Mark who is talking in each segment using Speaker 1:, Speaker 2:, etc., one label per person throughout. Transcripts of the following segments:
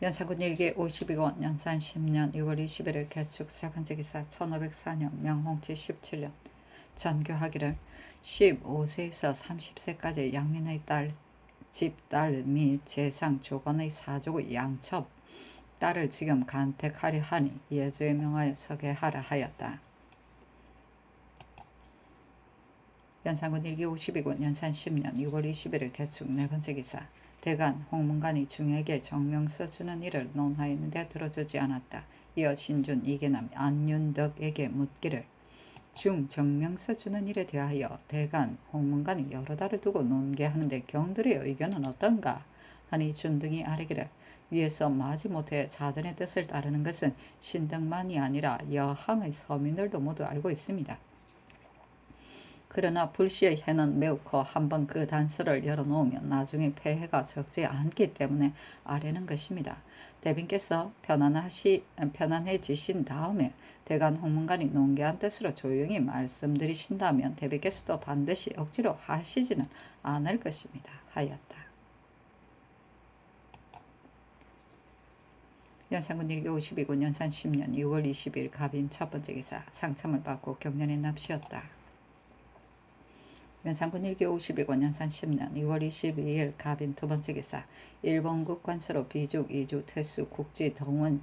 Speaker 1: 연산군 일기 52권 연산 10년 6월 21일 개축 세 번째 기사 1504년 명홍치 17년 전교하기를 15세에서 30세까지 양민의 집딸 및 재상 조건의 사족의 양첩 딸을 지금 간택하려 하니 예조에 명하여 서게하라 하였다. 연산군 일기 52권 연산 10년 6월 21일 개축 네 번째 기사 대간 홍문관이 중에게 정명서 주는 일을 논하였는데 들어주지 않았다. 이어 신준 이계남 안윤덕에게 묻기를 중 정명서 주는 일에 대하여 대간 홍문관이 여러 달을 두고 논계하는데 경들의 의견은 어떤가 하니 준등이 아뢰기를 위에서 마지못해 자전의 뜻을 따르는 것은 신등만이 아니라 여항의 서민들도 모두 알고 있습니다. 그러나 불시의 해는 매우 커 한번 그 단서를 열어놓으면 나중에 폐해가 적지 않기 때문에 아뢰는 것입니다. 대빈께서 편안해지신 다음에 대간 홍문관이 논계한 뜻으로 조용히 말씀드리신다면 대빈께서도 반드시 억지로 하시지는 않을 것입니다. 하였다. 연산군 일기 52군 연산 10년 6월 20일 갑인 첫 번째 기사 상참을 받고 경련에 납시었다. 연산군 일기 52권 연산 10년 6월 22일 갑인 두 번째 기사 일본국 관서로 비죽 이주 태수 국지 덩원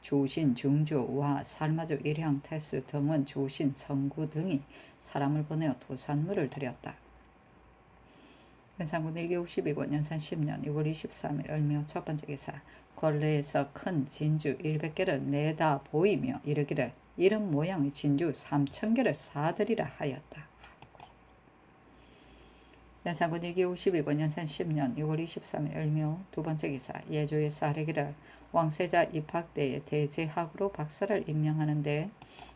Speaker 1: 조신 중조와 살마주 일향 태수 덩원 조신 성구 등이 사람을 보내어 도산물을 드렸다. 연산군 일기 52권 연산 10년 6월 23일 을묘 첫 번째 기사 권례에서 큰 진주 100개를 내다 보이며 이르기를 이런 모양의 진주 3000개를 사드리라 하였다. 연산군 일기 52권 연산 10년 6월 23일 을묘 두 번째 기사 예조에서 아뢰기를 왕세자 입학때에 대제학으로 박사를 임명하는데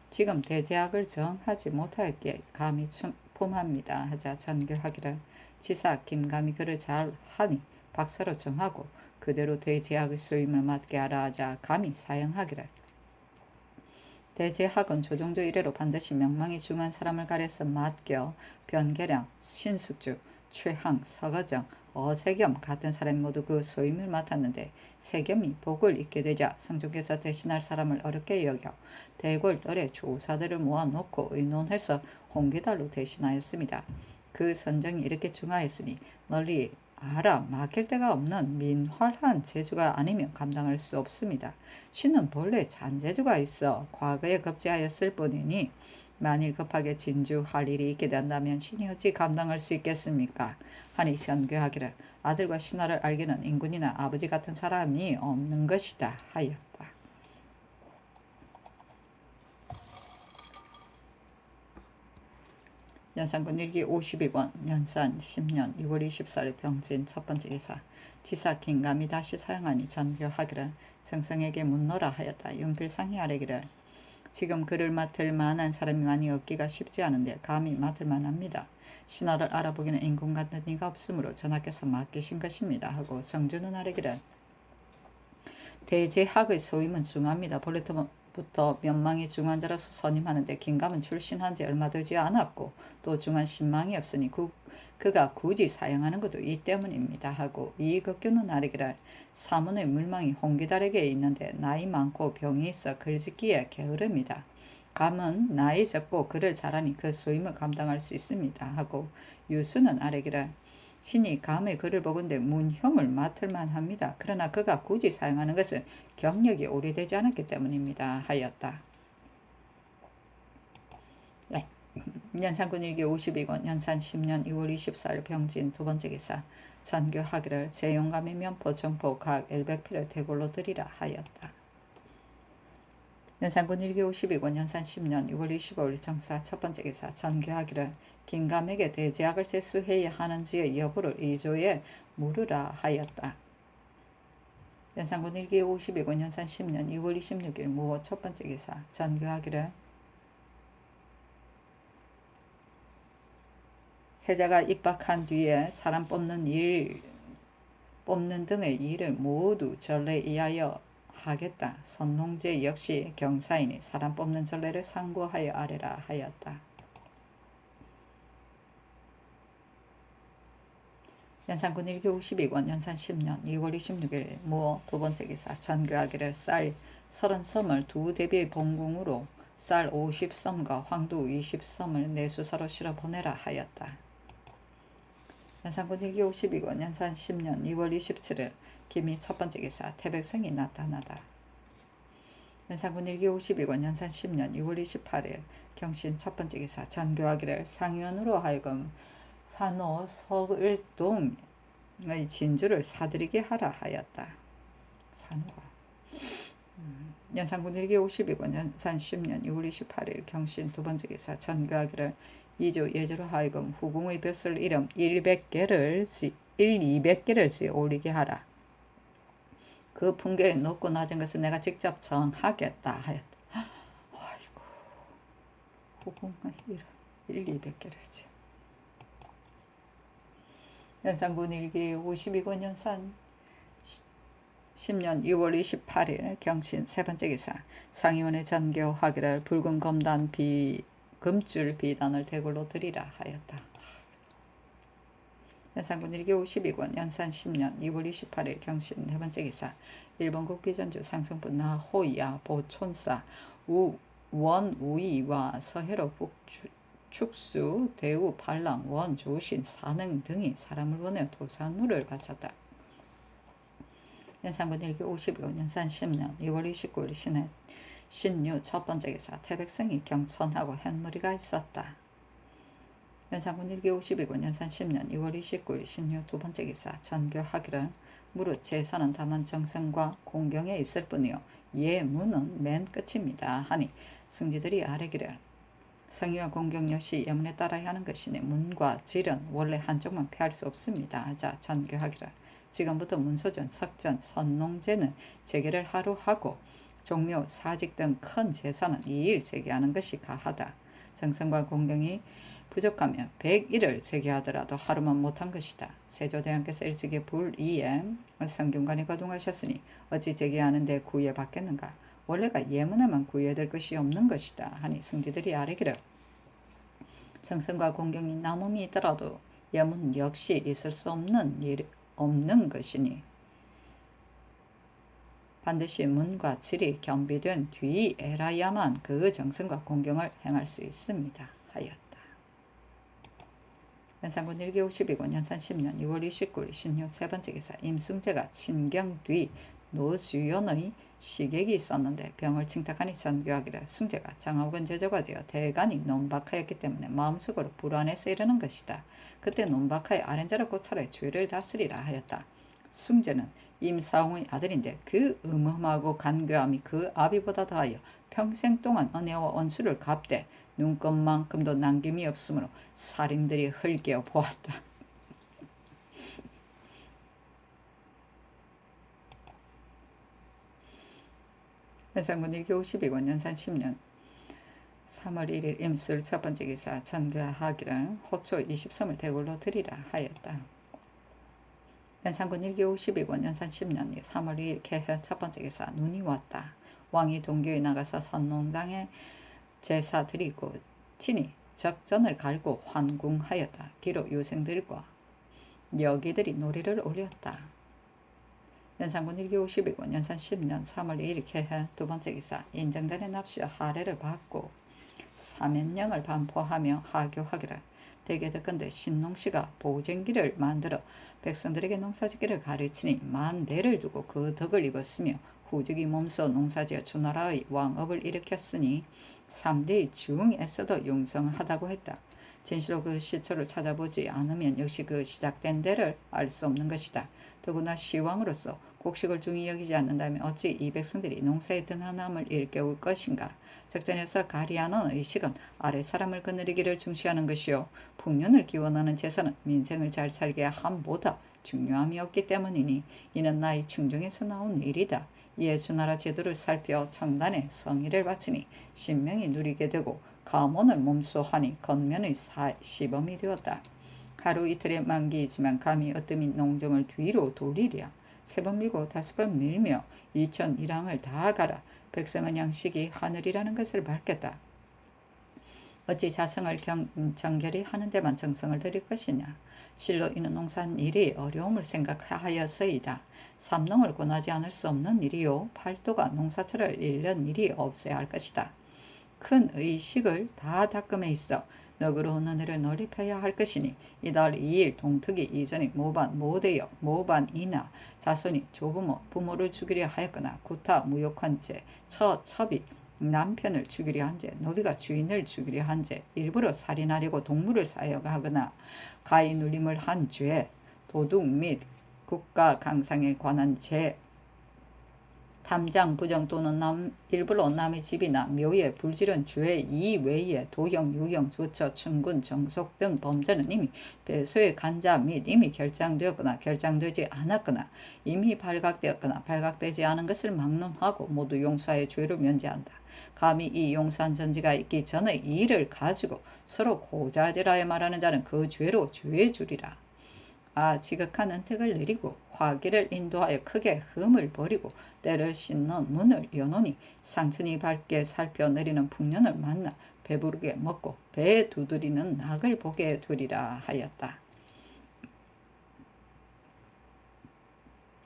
Speaker 1: 지금 대제학을 정하지 못하였기에 감히 품합니다 하자 전교하기를 지사 김감이 그를 잘 하니 박사로 정하고 그대로 대제학의 수임을 맡게 하라 하자 감히 사형하기를 대제학은 조정조 이래로 반드시 명망이 중한 사람을 가려서 맡겨 변계량, 신숙주, 최항, 서거정, 어세겸 같은 사람이 모두 그 소임을 맡았는데 세겸이 복을 잊게 되자 성종께서 대신할 사람을 어렵게 여겨 대궐떨에 조사들을 모아놓고 의논해서 홍기달로 대신하였습니다. 그 선정이 이렇게 중하였으니 널리 알아 막힐 데가 없는 민활한 재주가 아니면 감당할 수 없습니다. 신은 본래 잔재주가 있어 과거에 급제하였을 뿐이니 만일 급하게 진주할 일이 있게 된다면 신이 어찌 감당할 수 있겠습니까? 하니 전교하기를 아들과 신하를 알기는 인군이나 아버지 같은 사람이 없는 것이다 하였다. 연산군 일기 52권 연산 10년 6월 24일 병진 첫 번째 기사 지사 김감이 다시 사용하니 전교하기를 정성에게 묻노라 하였다. 윤필상이 아뢰기를 지금 그를 맡을 만한 사람이 많이 없기가 쉽지 않은데 감히 맡을 만합니다. 신하를 알아보기는 인군 같은 이가 없으므로 전하께서 맡기신 것입니다. 하고 성주는 아뢰기를 대제학의 소임은 중합니다. 본래부터 면망이 중한 자로서 선임하는데 김감은 출신한 지 얼마 되지 않았고 또 중한 신망이 없으니 그가 굳이 사용하는 것도 이 때문입니다. 하고 이극규는 아뢰기를 사문의 물망이 홍기달에게 있는데 나이 많고 병이 있어 글짓기에 게으릅니다. 감은 나이 적고 글을 잘하니 그 소임을 감당할 수 있습니다. 하고 유수는 아뢰기를 신이 감의 글을 보건대 문형을 맡을 만합니다. 그러나 그가 굳이 사용하는 것은 경력이 오래되지 않았기 때문입니다. 하였다. 네. 연산군 일기 52권 연산 10년 6월 24일 병진 두 번째 기사 전교하기를 제용감의 면포 정포 각 일백필을 대골로 드리라 하였다. 연산군 일기 52권 연산 10년 6월 25일 정사 첫 번째 기사 전교하기를 김감에게 대제학을 제수해야 하는지의 여부를 이조에 물으라 하였다. 연산군 일기 52권 연산 10년 2월 26일 무호 첫 번째 기사 전교하기를 세자가 입학한 뒤에 사람 뽑는 등의 일을 모두 전례에 의하여 하겠다. 선홍제 역시 경사이니 사람 뽑는 전례를 상고하여 아뢰라 하였다. 연산군 1기 52권 연산 10년 2월 26일 모 두 번째 기사 전교하기를 쌀 30섬을 두 대비의 봉궁으로 쌀 50섬과 황도 20섬을 내수사로 실어 보내라 하였다. 연산군 1기 52권 연산 10년 2월 27일 김이 첫 번째 기사 태백성이 나타나다. 연산군 1기 52권 연산 10년 2월 28일 경신 첫 번째 기사 전교하기를 상위원으로 하여금 산호 서을동의 진주를 사들이게 하라 하였다. 산호가 연산군 1기 52권 연산 10년 2월 28일 경신 두 번째 기사 전교하기를 이주 예주로 하여금 후궁의 벼슬 이름 200개를 올리게 하라. 그 풍계의 높고 낮은 것을 내가 직접 정하겠다 하였다. 아이고, 후궁의 이름 200개를 연산군 1기 52권 연산 10년 2월 28일 경신 세 번째 기사 상위원회 전교하기를 붉은 검단 금줄 비단을 대굴로 드리라 하였다. 연산군 1기 52권 연산 10년 2월 28일 경신 네 번째 기사 일본국 비전주 상승부 나호야 보촌사 원우이와 서해로 축수 대우 반랑 원조신 산흥 등이 사람을 보내 도산물을 바쳤다. 연산군 1기 52권 연산 10년 2월 29일 신유 첫 번째 기사 태백성이 경천하고 햇무리가 있었다. 연산군 1기 52권 연산 10년 2월 29일 신유 두 번째 기사 전교하기를 무릇 제사는 다만 정성과 공경에 있을 뿐이요 예문은 맨 끝입니다 하니 승지들이 아뢰기를 성의와 공경 역시 예문에 따라야 하는 것이니 문과 질은 원래 한쪽만 피할 수 없습니다 하자 전교하기를 지금부터 문소전, 석전, 선농제는 제기를 하루 하고 종묘, 사직 등 큰 제사는 2일 제기하는 것이 가하다. 정성과 공경이 부족하면 100일을 제기하더라도 하루만 못한 것이다. 세조대왕께서 일찍이 불이에 성균관에 거동하셨으니 어찌 제기하는데 구애받겠는가. 원래가 예문에만 구애될 것이 없는 것이다 하니 승지들이 아뢰기를 정성과 공경이 남음이 있더라도 예문 역시 있을 수 없는 것이니 반드시 문과 질이 겸비된 뒤에라야만 그 정성과 공경을 행할 수 있습니다 하였다. 연산군 1기 52권 연산 10년 2월 29일 신유 세 번째 기사 임승재가 친경 뒤 노주연의 시객이 있었는데 병을 칭탁하니 전교하기를 승재가 장하옥은 제조가 되어 대간이 논박하였기 때문에 마음속으로 불안해서 이르는 것이다. 그때 논박하여 아렌자를 고찰해 주위를 다스리라 하였다. 승재는 임사홍의 아들인데 그 음험하고 간교함이 그 아비보다 더하여 평생 동안 은혜와 원수를 갚되 눈곱만큼도 남김이 없으므로 사림들이 흘겨 보았다. 연산군 1기 52권 연산 10년 3월 1일 임술 첫 번째 기사 전교하기를 호초 20섬을 대굴로 드리라 하였다. 연산군 1기 52권 연산 10년 3월 2일 개회 첫 번째 기사 눈이 왔다. 왕이 동교에 나가서 선농당에 제사 드리고 티니 적전을 갈고 환궁하였다. 기로 유생들과 여기들이 노래를 올렸다. 연산군 1기 52권 연산 10년 3월 2일 개회 두 번째 기사 인정전에 납시어 하례를 받고 사면령을 반포하며 하교하기를 대개 듣건대 신농씨가 보쟁기를 만들어 백성들에게 농사짓기를 가르치니 만대를 두고 그 덕을 입었으며 후적이 몸소 농사지어 주나라의 왕업을 일으켰으니 3대의 중에서도 융성하다고 했다. 진실로 그 시초를 찾아보지 않으면 역시 그 시작된 데를 알 수 없는 것이다. 더구나 시왕으로서 곡식을 중히 여기지 않는다면 어찌 이 백성들이 농사에 등한함을 일깨울 것인가. 적전에서 가리하는 의식은 아래 사람을 거느리기를 중시하는 것이요 풍년을 기원하는 제사는 민생을 잘 살게 함보다 중요함이 없기 때문이니 이는 나의 충정에서 나온 일이다. 이에 주나라 제도를 살펴 청단에 성의를 바치니 신명이 누리게 되고 가문을 몸소하니 건면의 시범이 되었다. 하루 이틀의 만기이지만 감히 어뜸이 농정을 뒤로 돌리랴. 3번 밀고 5번 밀며 2001항을 다 가라. 백성은 양식이 하늘이라는 것을 밝혔다. 어찌 자성을 정결히 하는 데만 정성을 들일 것이냐. 실로 이는 농사한 일이 어려움을 생각하여서이다. 삼농을 권하지 않을 수 없는 일이요 팔도가 농사철을 잃는 일이 없어야 할 것이다. 큰 의식을 다 닦음에 있어 너그러 오는 해를 널리 펴야 할 것이니 이달 2일 동특이 이전에 모반 모대여 모반이나 자손이 조부모 부모를 죽이려 하였거나 구타 무욕한 죄 처첩이 남편을 죽이려 한 죄 노비가 주인을 죽이려 한 죄 일부러 살인하려고 동물을 사용하거나 가히 눌림을 한 죄 도둑 및 국가 강상에 관한 죄 탐장, 부정 또는 일부러 남의 집이나 묘에 불지른 죄 이외에 도형, 유형, 조처, 충군, 정속 등 범죄는 이미 배소에 간 자 및 이미 결정되었거나 결정되지 않았거나 이미 발각되었거나 발각되지 않은 것을 막론하고 모두 용서의 죄를 면제한다. 감히 이 용서한 전지가 있기 전에 이 일을 가지고 서로 고자질하여 말하는 자는 그 죄로 죄 주리라. 지극한 은택을 내리고 화기를 인도하여 크게 흠을 버리고 때를 씻는 문을 여노니 상천이 밝게 살펴 내리는 풍년을 만나 배부르게 먹고 배에 두드리는 낙을 보게 되리라 하였다.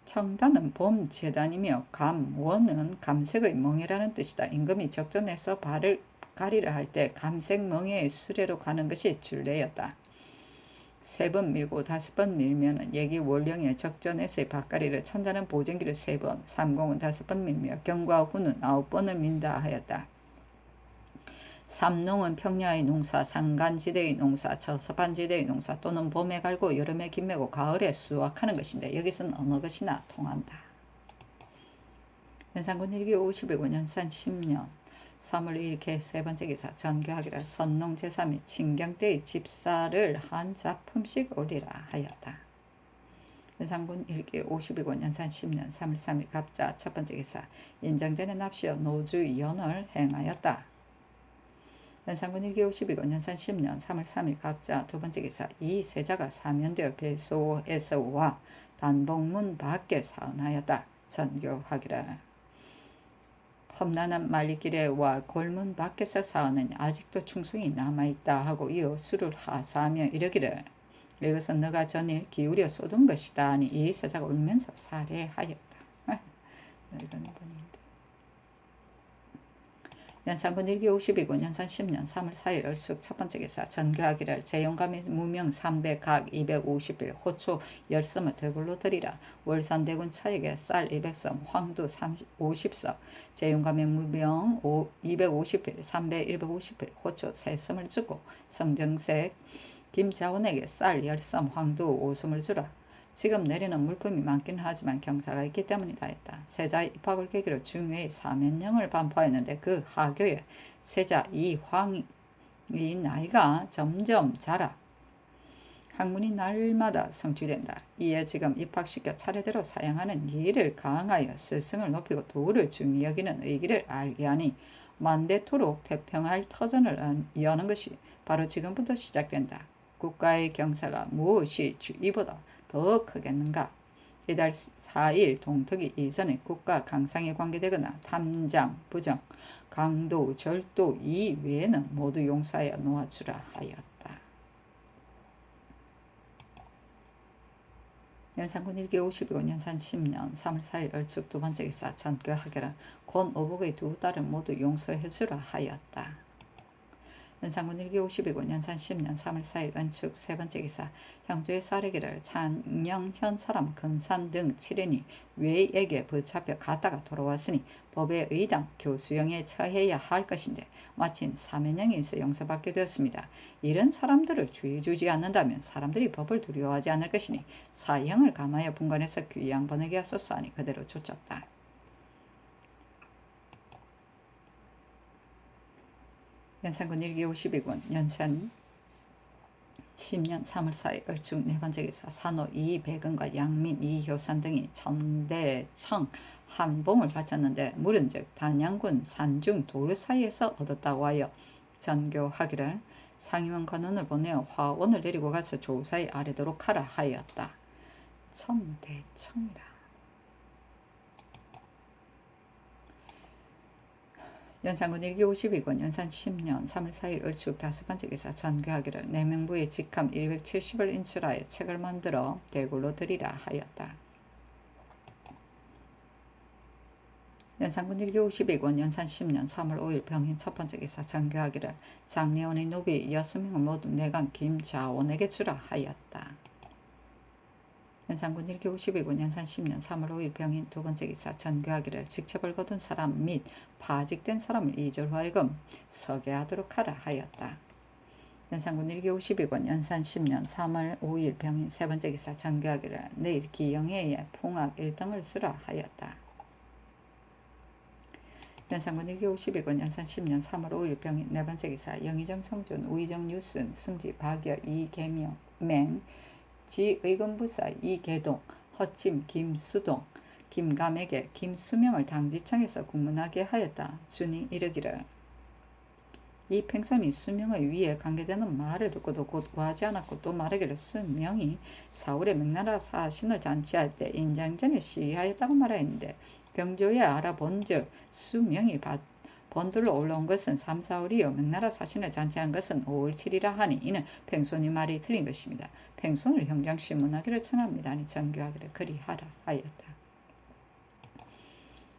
Speaker 1: 청단은 봄 재단이며 감원은 감색의 멍해라는 뜻이다. 임금이 적전에서 발을 가리려 할 때 감색 멍해의 수레로 가는 것이 줄례였다. 3번 밀고 5번 밀면은 얘기 월령의 적전에서의 밭가리를 천자는 보정기를 3번, 삼공은 5번 밀며 경과 후는 9번을 민다 하였다. 삼농은 평야의 농사, 산간지대의 농사, 저서반지대의 농사 또는 봄에 갈고 여름에 김매고 가을에 수확하는 것인데 여기서는 어느 것이나 통한다. 연산군 1기 52군 연산 10년 3월 2일 개 세 번째 기사 전교하기를 선농 제사 및 친경 때의 집사를 한 작품씩 올리라 하였다. 연산군 1기 52군 연산 10년 3월 3일 갑자 첫 번째 기사 인정전에 납시어 노주 연을 행하였다. 연산군 1기 52군 연산 10년 3월 3일 갑자 두 번째 기사 이 세자가 사면되어 배소에서와 단복문 밖에 사은하였다. 전교하기를 험난한 말리길에와 골문 밖에서 사은은 아직도 충성이 남아있다 하고 이어 수를 하사하며 이르기를 이것은 너가 전일 기울여 쏟은 것이다 하니 이 세자가 울면서 살해하였다. 늙은 분인데. 연산군 1기 52군 연산 10년 3월 4일 을숙 첫 번째 기사 전교하기를 제용감의 무명 300각 250빌 호초 10섬을 되불로 드리라. 월산대군 차에게 쌀 200섬 황두 50석 제용감의 무명 250빌 300 150빌 호초 3섬을 주고 성정색 김자원에게 쌀 10섬 황두 5섬을 주라. 지금 내리는 물품이 많기는 하지만 경사가 있기 때문이다 했다. 세자의 입학을 계기로 중요의 사면령을 반포하였는데 그 하교에 세자 이황이 나이가 점점 자라 학문이 날마다 성취된다. 이에 지금 입학시켜 차례대로 사용하는 예의를 강하여 스승을 높이고 도를 중히 여기는 의기를 알게 하니 만대토록 태평할 터전을 여는 것이 바로 지금부터 시작된다. 국가의 경사가 무엇이 이보다 더 크겠는가? 이달 4일 동특이 이전에 국가 강상에 관계되거나 탐장, 부정, 강도, 절도 이외에는 모두 용서하여 놓아주라 하였다. 연산군 1기 52군 연산 10년 3월 4일 얼축 두 번째 기사 전교하기를 권 오복의 두 딸은 모두 용서해주라 하였다. 연산군 1기 52군 연산 10년 3월 4일 은축 세 번째 기사 형주의 사례기를 찬영현 사람 금산 등 7인이 외에게 붙잡혀 갔다가 돌아왔으니 법의 의당 교수형에 처해야 할 것인데 마침 사면형에 있어 용서받게 되었습니다. 이런 사람들을 주의 주지 않는다면 사람들이 법을 두려워하지 않을 것이니 사형을 감하여 분간해서 귀양 보내게 하소서 하니 그대로 쫓았다. 연산군 1기 52군 연산 10년 3월 4일 을축 네 번째 기사 산호 이백은과 양민 이효산 등이 천대청 한봉을 바쳤는데 물은즉 단양군 산중 도르 사이에서 얻었다고 하여 전교하기를 상임원 관원을 보내어 화원을 데리고 가서 조사에 아뢰도록 하라 하였다. 천대청이라. 연산군 1기 52권 연산 10년 3월 4일 을축 5번째 기사 전교하기를 내명부의 직함 170을 인출하여 책을 만들어 대굴로 드리라 하였다. 연산군 1기 52권 연산 10년 3월 5일 병인 첫번째 기사 전교하기를 장례원의 노비 6명을 모두 내간 김자원에게 주라 하였다. 연산군 1기 52권 연산 10년 3월 5일 병인 두번째 기사 전교하기를 직책을 거둔 사람 및 파직된 사람을 이절 하여금 서게 하도록 하라 하였다. 연산군 1기 52권 연산 10년 3월 5일 병인 세번째 기사 전교하기를 내일 기영회에 풍악 1등을 쓰라 하였다. 연산군 1기 52권 연산 10년 3월 5일 병인 네번째 기사 영의정 성준 우의정 뉴슨 승지 박열 이계명 지의금부사 이계동 허침 김수동 김감에게 김수명을 당지청에서 국문하게 하였다. 준이 이르기를 이 팽손이 수명의 위에 관계되는 말을 듣고도 곧 구하지 않았고 또 말하기를 수명이 사울의 명나라 사신을 잔치할 때 인장전에 시위하였다고 말하였는데 병조에 알아본즉 수명이 본들로 올라온 것은 3, 4월이요 명나라 사신을 잔치한 것은 5월 7이라 하니 이는 팽손이 말이 틀린 것입니다. 팽손을 형장신문하기를 청합니다. 아니 정교하기를 그리하라 하였다.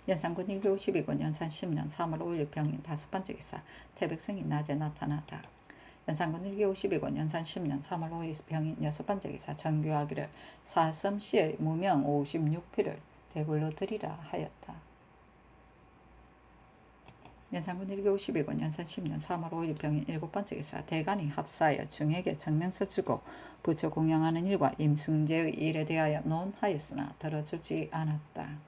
Speaker 1: 연산군 1기 52권 연산 10년 3월 5일 병인 다섯번째 기사 태백성이 낮에 나타났다. 연산군 1기 52권 연산 10년 3월 5일 병인 여섯번째 기사 정교하기를 사섬시의 무명 56피를 대굴로 드리라 하였다. 연산군 1기 52권 연산 10년 3월 5일 병인 일곱번째 기사 대간이 합사하여 중에게 정명서 주고 부처 공양하는 일과 임승재의 일에 대하여 논하였으나 들어주지 않았다.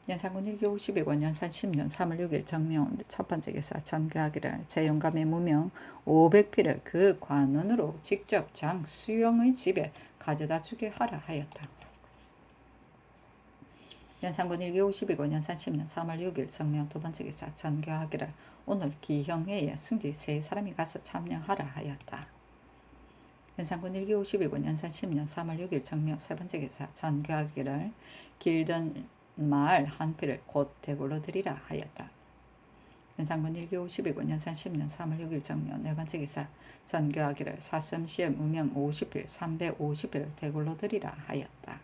Speaker 1: 연산군 1기 52권 연산 10년 3월 6일 정명 첫번째 기사 전교하기를 제용감의 무명 500피를 그 관원으로 직접 장수영의 집에 가져다 주게 하라 하였다. 연산군 1기 52권 연산 10년 3월 6일 정명 두번째 기사 전교하기를 오늘 기형회에 승지 3사람이 가서 참여하라 하였다. 연산군 1기 52권 연산 10년 3월 6일 정명 세번째 기사 전교하기를 길던 말 한 피를 곧 대굴로 드리라 하였다. 연산군 1기 52권 연산 10년 3월 6일 정명 네번째 기사 전교하기를 사섬시의 무명 50필 350필을 대굴로 드리라 하였다.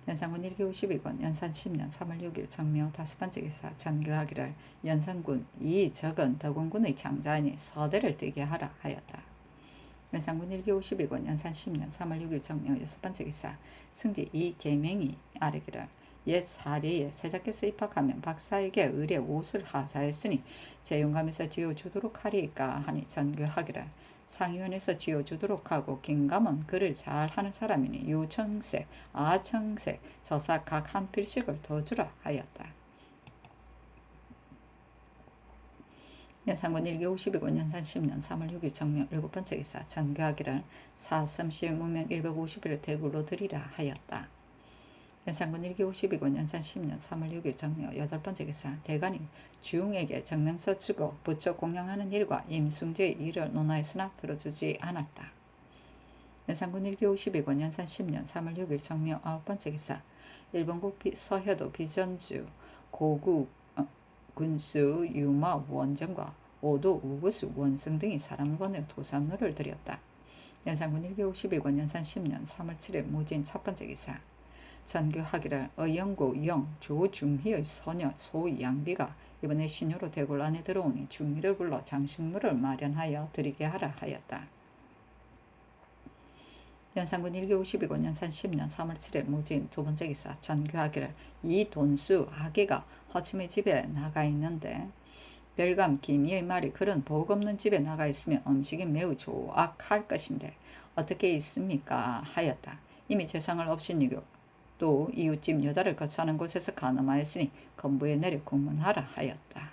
Speaker 1: 연산군 1기 52권 연산 10년 3월 6일 정명 다섯번째 기사 전교하기를 연산군 이적은 덕원군의 장자이니 서대를 뜨게 하라 하였다. 연산군 1기 52권 연산 10년 3월 6일 정명 여섯번째 기사 승지 이계명이 아뢰기를 옛 사례에 세자께서 입학하면 박사에게 의례 옷을 하사했으니 제용감에서 지어주도록 하리이까 하니 전교하기를 상위원에서 지어주도록 하고 긴감은 글을 잘하는 사람이니 유청색, 아청색, 저사 각 한 필씩을 더 주라 하였다. 연산군 1기 52권 연산 10년 3월 6일 정명 일곱번째 기사 전교하기를 사섬시의 무명 150일을 대굴로 드리라 하였다. 연산군 1기 52권 연산 10년 3월 6일 정명 여덟번째 기사 대간이 주웅에게 정명서 주고 부처 공양하는 일과 임승재의 일을 논하였으나 들어주지 않았다. 연산군 1기 52권 연산 10년 3월 6일 정명 아홉번째 기사 일본국 서해도 비전주 고구 군수 유마 원정과 오도 우구수 원승 등이 사람을 보내어 도산노를 드렸다. 연산군 1기 52권 연산 10년 3월 7일 무진 첫번째 기사 전교하기를 의영고 영 조중희의 서녀 소양비가 이번에 신효로 대궐 안에 들어오니 중희를 불러 장식물을 마련하여 드리게 하라 하였다. 연산군 1기 52권 연산 10년 3월 7일 무진 두번째 기사 전교하기를 이 돈수 아기가 허침의 집에 나가 있는데 별감 김이의 말이 그런 복 없는 집에 나가 있으면 음식이 매우 조악할 것인데 어떻게 있습니까 하였다. 이미 재상을 업신이고 또 이웃집 여자를 거처하는 곳에서 간음하였으니 건부에 내려 국문하라 하였다.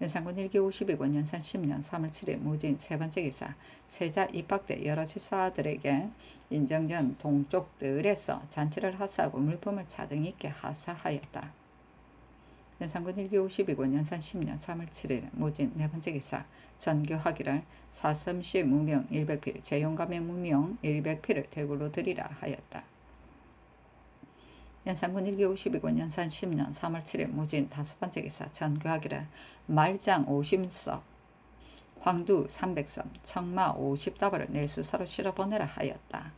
Speaker 1: 연산군 1기 52권 연산 10년 3월 7일 무진 세번째 기사 세자 입학대 여러 지사들에게 인정전 동쪽들에서 잔치를 하사하고 물품을 차등 있게 하사하였다. 연산군 1기 52권 연산 10년 3월 7일 무진 네번째 기사 전교하기를 사섬시 무명 100필 제용감의 무명 100필을 대굴로 드리라 하였다. 연산군 1기 52군 연산 10년 3월 7일 무진 다섯 번째 기사 전교하기를 말장 50석 황두 300섬 청마 50다발을 내수사로 실어보내라 하였다.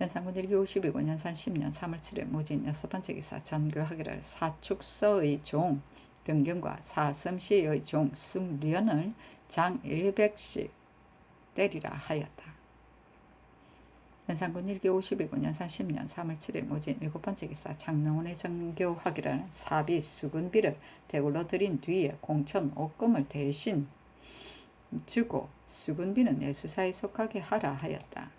Speaker 1: 연산군 1기 52군 연산 10년 3월 7일 무진 여섯 번째 기사 전교하기를 사축서의 종 변경과 사섬시의 종 승련을 장 100씩 때리라 하였다. 연산군 1기 52군 연산 10년 3월 7일 무진 일곱 번째 기사 장롱원의 전교하기를 사비 수군비를 대굴로 들인 뒤에 공천 옥금을 대신 주고 수군비는 내수사에 속하게 하라 하였다.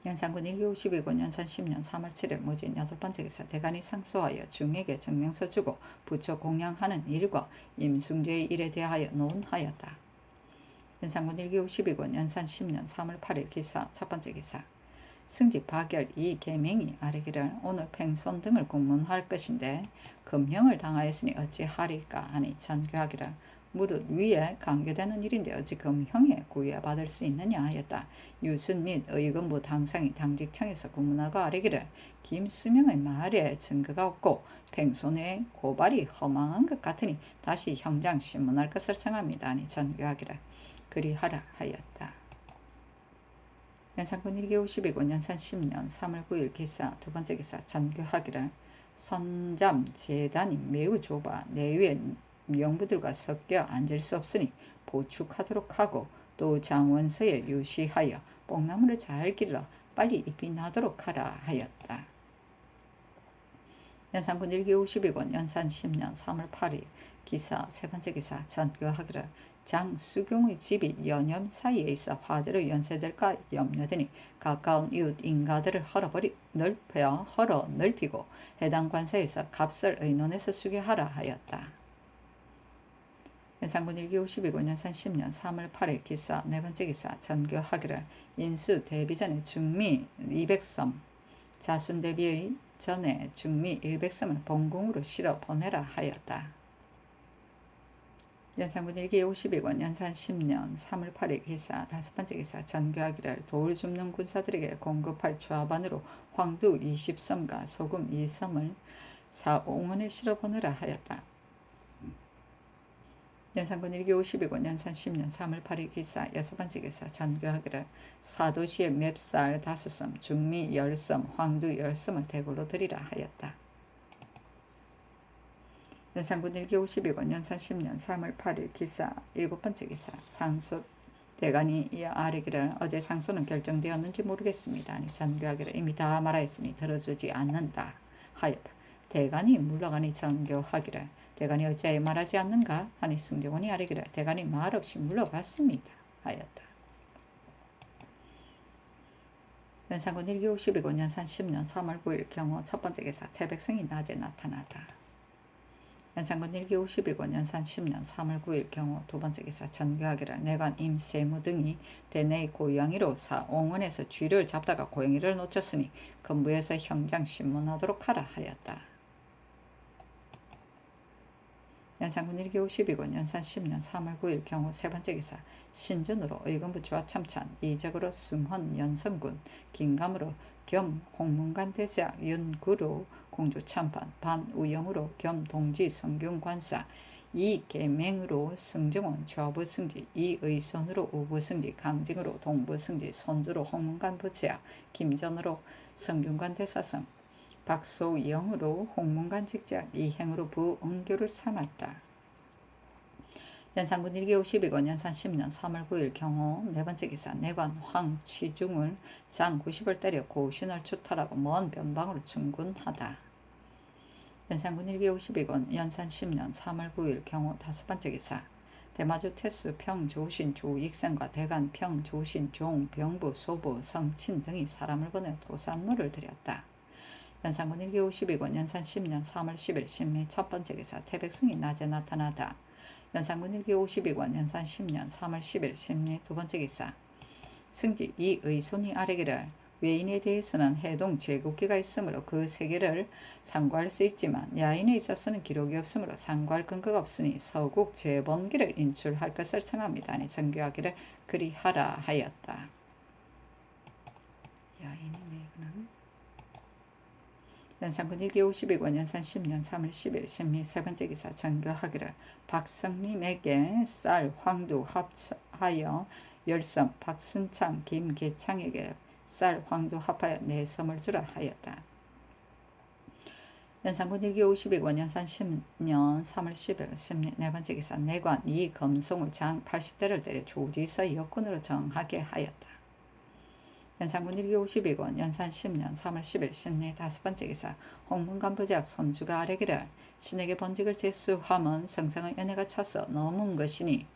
Speaker 1: 연산군 1기 52군 연산 10년 3월 7일 무진 여덟 번째 기사 대간이 상소하여 중에게 증명서 주고 부처 공양하는 일과 임승제의 일에 대하여 논하였다. 연산군 1기 52군 연산 10년 3월 8일 기사 첫 번째 기사 승지 파결 이 계명이 아래기를 오늘 팽손 등을 공문할 것인데 금형을 당하였으니 어찌하리까 하니 전교하기를 무릇 위에 강교되는 일인데 어찌 금형에 구애받을 수 있느냐 하였다. 유순 및 의금부 당상이 당직청에서 공문하고 아래기를 김수명의 말에 증거가 없고 팽손의 고발이 허망한 것 같으니 다시 형장 신문할 것을 청합니다 하니 전교하기를 그리하라 하였다. 연산군 1기 52군 연산 10년 3월 9일 기사 두 번째 기사 전교하기를 선잠 재단이 매우 좁아 내외 명부들과 섞여 앉을 수 없으니 보축하도록 하고 또 장원서에 유시하여 뽕나무를 잘 길러 빨리 잎이 나도록 하라 하였다. 연산군 1기 52군 연산 10년 3월 8일 기사 세 번째 기사 전교하기를 장수경의 집이 연염 사이에 있어 화재로 연쇄될까 염려되니 가까운 이웃 인가들을 헐어 넓히고 해당 관서에서 값을 의논해서 쓰게 하라 하였다. 연산군 1기 52군 연산 10년 3월 8일 기사 네 번째 기사 전교하기를 인수 대비 전에 중미 200섬 자순 대비의 전에 중미 100섬을 본궁으로 실어 보내라 하였다. 연산군 1기 52군 연산 10년 3월 8일 기사 다섯 번째 기사 전교하기를 돌 줍는 군사들에게 공급할 좌반으로 황두 20섬과 소금 2섬을 사옹원에 실어 보내라 하였다. 연산군 1기 52군 연산 10년 3월 8일 기사 여섯 번째 기사 전교하기를 사도시의 맵쌀 5섬 중미 10섬 황두 10섬을 대굴로 드리라 하였다. 연산군 1기 52군 연산 10년 3월 8일 기사 일곱 번째 기사 상소 대간이 아뢰기를 어제 상소는 결정되었는지 모르겠습니다. 아니 전교하기를 이미 다 말하였으니 들어주지 않는다 하였다. 대간이 물러가니 전교하기를 대간이 어찌하여 말하지 않는가 하니 승정원이 아뢰기를 대간이 말없이 물러갔습니다 하였다. 연산군 1기 52군 연산 10년 3월 9일 경호 첫 번째 기사 태백성이 낮에 나타나다. 연산군 1기 52군 연산 10년 3월 9일 경호 두 번째 기사 전교하기를 내관 임세무 등이 대내의 고양이로 사옹원에서 쥐를 잡다가 고양이를 놓쳤으니 건부에서 형장 신문하도록 하라 하였다. 연산군 1기 52군 연산 10년 3월 9일 경호 세 번째 기사 신준으로 의금부 주하참찬 이적으로 승헌 연성군 긴감으로 겸 홍문관 대작 윤구로 공주참판 반우영으로 겸 동지 성균관사 이계맹으로 승정원 좌부승지 이의손으로 우부승지 강징으로 동부승지 손주로 홍문관 부지학 김전으로 성균관 대사성 박소영으로 홍문관 직작 이행으로 부응교를 삼았다. 연산군 1기 52군 연산 10년 3월 9일 경호 네 번째 기사 내관 황취중을 장 90을 때려 고신을 추탈하고 먼 변방으로 충군하다. 연산군 1기 52군 연산 10년 3월 9일 경호 다섯 번째 기사 대마주 태수 평조신 조익생과 대간 평조신 종 병부 소부 성친 등이 사람을 보내 도산물을 드렸다. 연산군 1기 52군 연산 10년 3월 10일 신미 첫 번째 기사 태백성이 낮에 나타나다. 연산군 1기 52군 연산 10년 3월 10일 신미 두 번째 기사 승지 이의손이 아뢰기를 외인에 대해서는 해동 제국기가 있으므로 그 세계를 상고할 수 있지만 야인에 있어서는 기록이 없으므로 상고할 근거가 없으니 서국 재본기를 인출할 것을 청합니다. 아니 전교하기를 그리하라 하였다. 야인이네. 연산군 1기 52권 연산 10년 3월 10일 신미 세 번째 기사 전교하기를 박성림에게 쌀 황두 합하여 10섬 박순창 김계창에게 쌀 황두 합하여 4섬을 주라 하였다. 연산군 1기 52권 연산 10년 3월 10일 신미 네 번째 기사 내관 이검송을 장 80대를 때려 조지서 여군으로 정하게 하였다. 연산군 1기 52권 연산 10년 3월 10일 신내 다섯 번째 기사 홍문간부작 손주가 아뢰기를 신에게 번직을 제수함은 성상의 은혜가 차서 넘은 것이니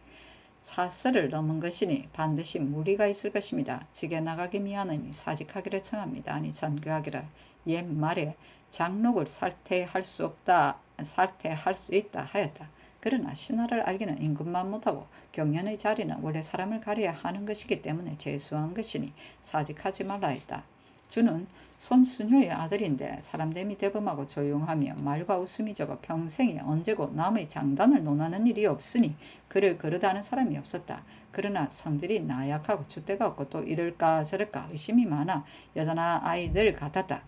Speaker 1: 차서를 넘은 것이니 반드시 무리가 있을 것입니다. 직에 나가기 미하느니 사직하기를 청합니다. 아니 전교하기를 옛 말에 장록을 살퇴할 수 있다 하였다. 그러나 신하를 알기는 임금만 못하고 경연의 자리는 원래 사람을 가려야 하는 것이기 때문에 제수한 것이니 사직하지 말라 했다. 주는 손수녀의 아들인데 사람됨이 대범하고 조용하며 말과 웃음이 적어 평생에 언제고 남의 장단을 논하는 일이 없으니 그를 거르다는 사람이 없었다. 그러나 성질이 나약하고 줏대가 없고 또 이럴까 저럴까 의심이 많아 여자나 아이들 같았다.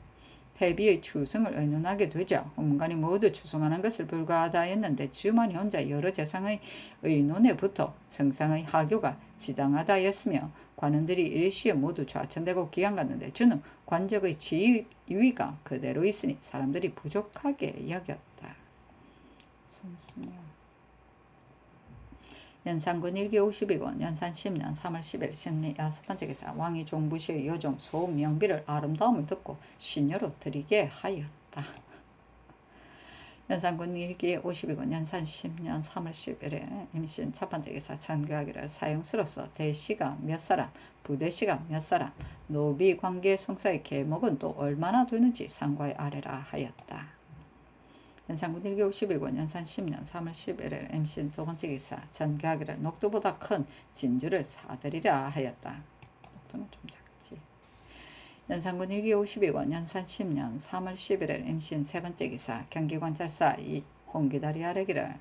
Speaker 1: 패비의 추승을 의논하게 되자 홍문관이 모두 추승하는 것을 불가하다 했는데 주만이 혼자 여러 재상의 의논에 붙어 성상의 하교가 지당하다 했으며 관원들이 일시에 모두 좌천되고 기양갔는데 주는 관적의 지위가 그대로 있으니 사람들이 부족하게 여겼다. 선수녀 연산군 1기 52권 연산 10년 3월 10일 신리 여섯 번째 기사 왕이 종부시의 여종 소명비를 아름다움을 듣고 시녀로 드리게 하였다. 연산군 1기 52권 연산 10년 3월 10일에 임신 첫 번째 기사 전교하기를 사형수로서 대시가 몇 사람 부대시가 몇 사람 노비 관계 송사의 계목은 또 얼마나 되는지 상과에 아뢰라 하였다. 연산군 1기 51권 연산 10년 3월 11일 임신 두 번째 기사 전교하기를 녹두보다 큰 진주를 사드리라 하였다. 녹두는 좀 작지. 연산군 1기 52권 연산 10년 3월 11일 임신 세 번째 기사 경기관찰사 홍기다리 아뢰기를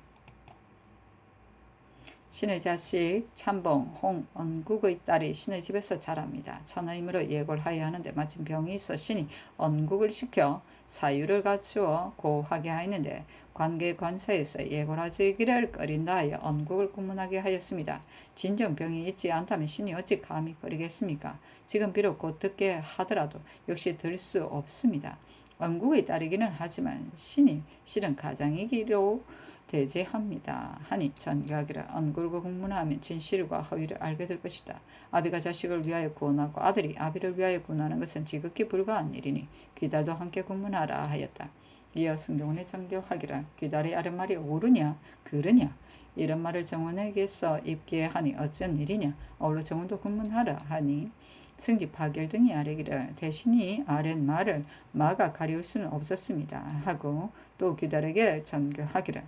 Speaker 1: 신의 자식 참봉 홍언국의 딸이 신의 집에서 자랍니다. 천하임으로 예고를 하여야 하는데 마침 병이 있어 신이 언국을 시켜 사유를 갖추어 고하게 하였는데 관계관사에서 예고를 하기를 꺼린다 하여 언국을 공문하게 하였습니다. 진정 병이 있지 않다면 신이 어찌 감히 꺼리겠습니까? 지금 비록 곧 듣게 하더라도 역시 들 수 없습니다. 언국의 딸이기는 하지만 신이 실은 가장이기로 대제합니다. 하니 전교하기를 언굴고 공문하면 진실과 허위를 알게 될 것이다. 아비가 자식을 위하여 구원하고 아들이 아비를 위하여 구원하는 것은 지극히 불가한 일이니 귀달도 함께 공문하라 하였다. 이어 승정원에 전교하기를 귀달의 아랫말이 옳으냐 그르냐 이런 말을 정원에게서 입게 하니 어쩐 일이냐 아울러 정원도 공문하라 하니 승지 파결 등이 아뢰기를 대신이 아랫말을 마가 가리울 수는 없었습니다 하고 또 귀달에게 전교하기를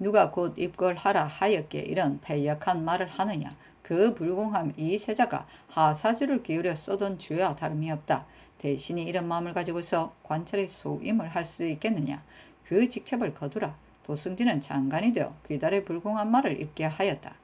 Speaker 1: 누가 곧 입걸하라 하였기에 이런 패역한 말을 하느냐. 그 불공함 이 세자가 하사주를 기울여 써던 주야 다름이 없다. 대신이 이런 마음을 가지고서 관찰의 소임을 할 수 있겠느냐. 그 직책을 거두라. 도승지는 장관이 되어 귀달의 불공한 말을 입게 하였다.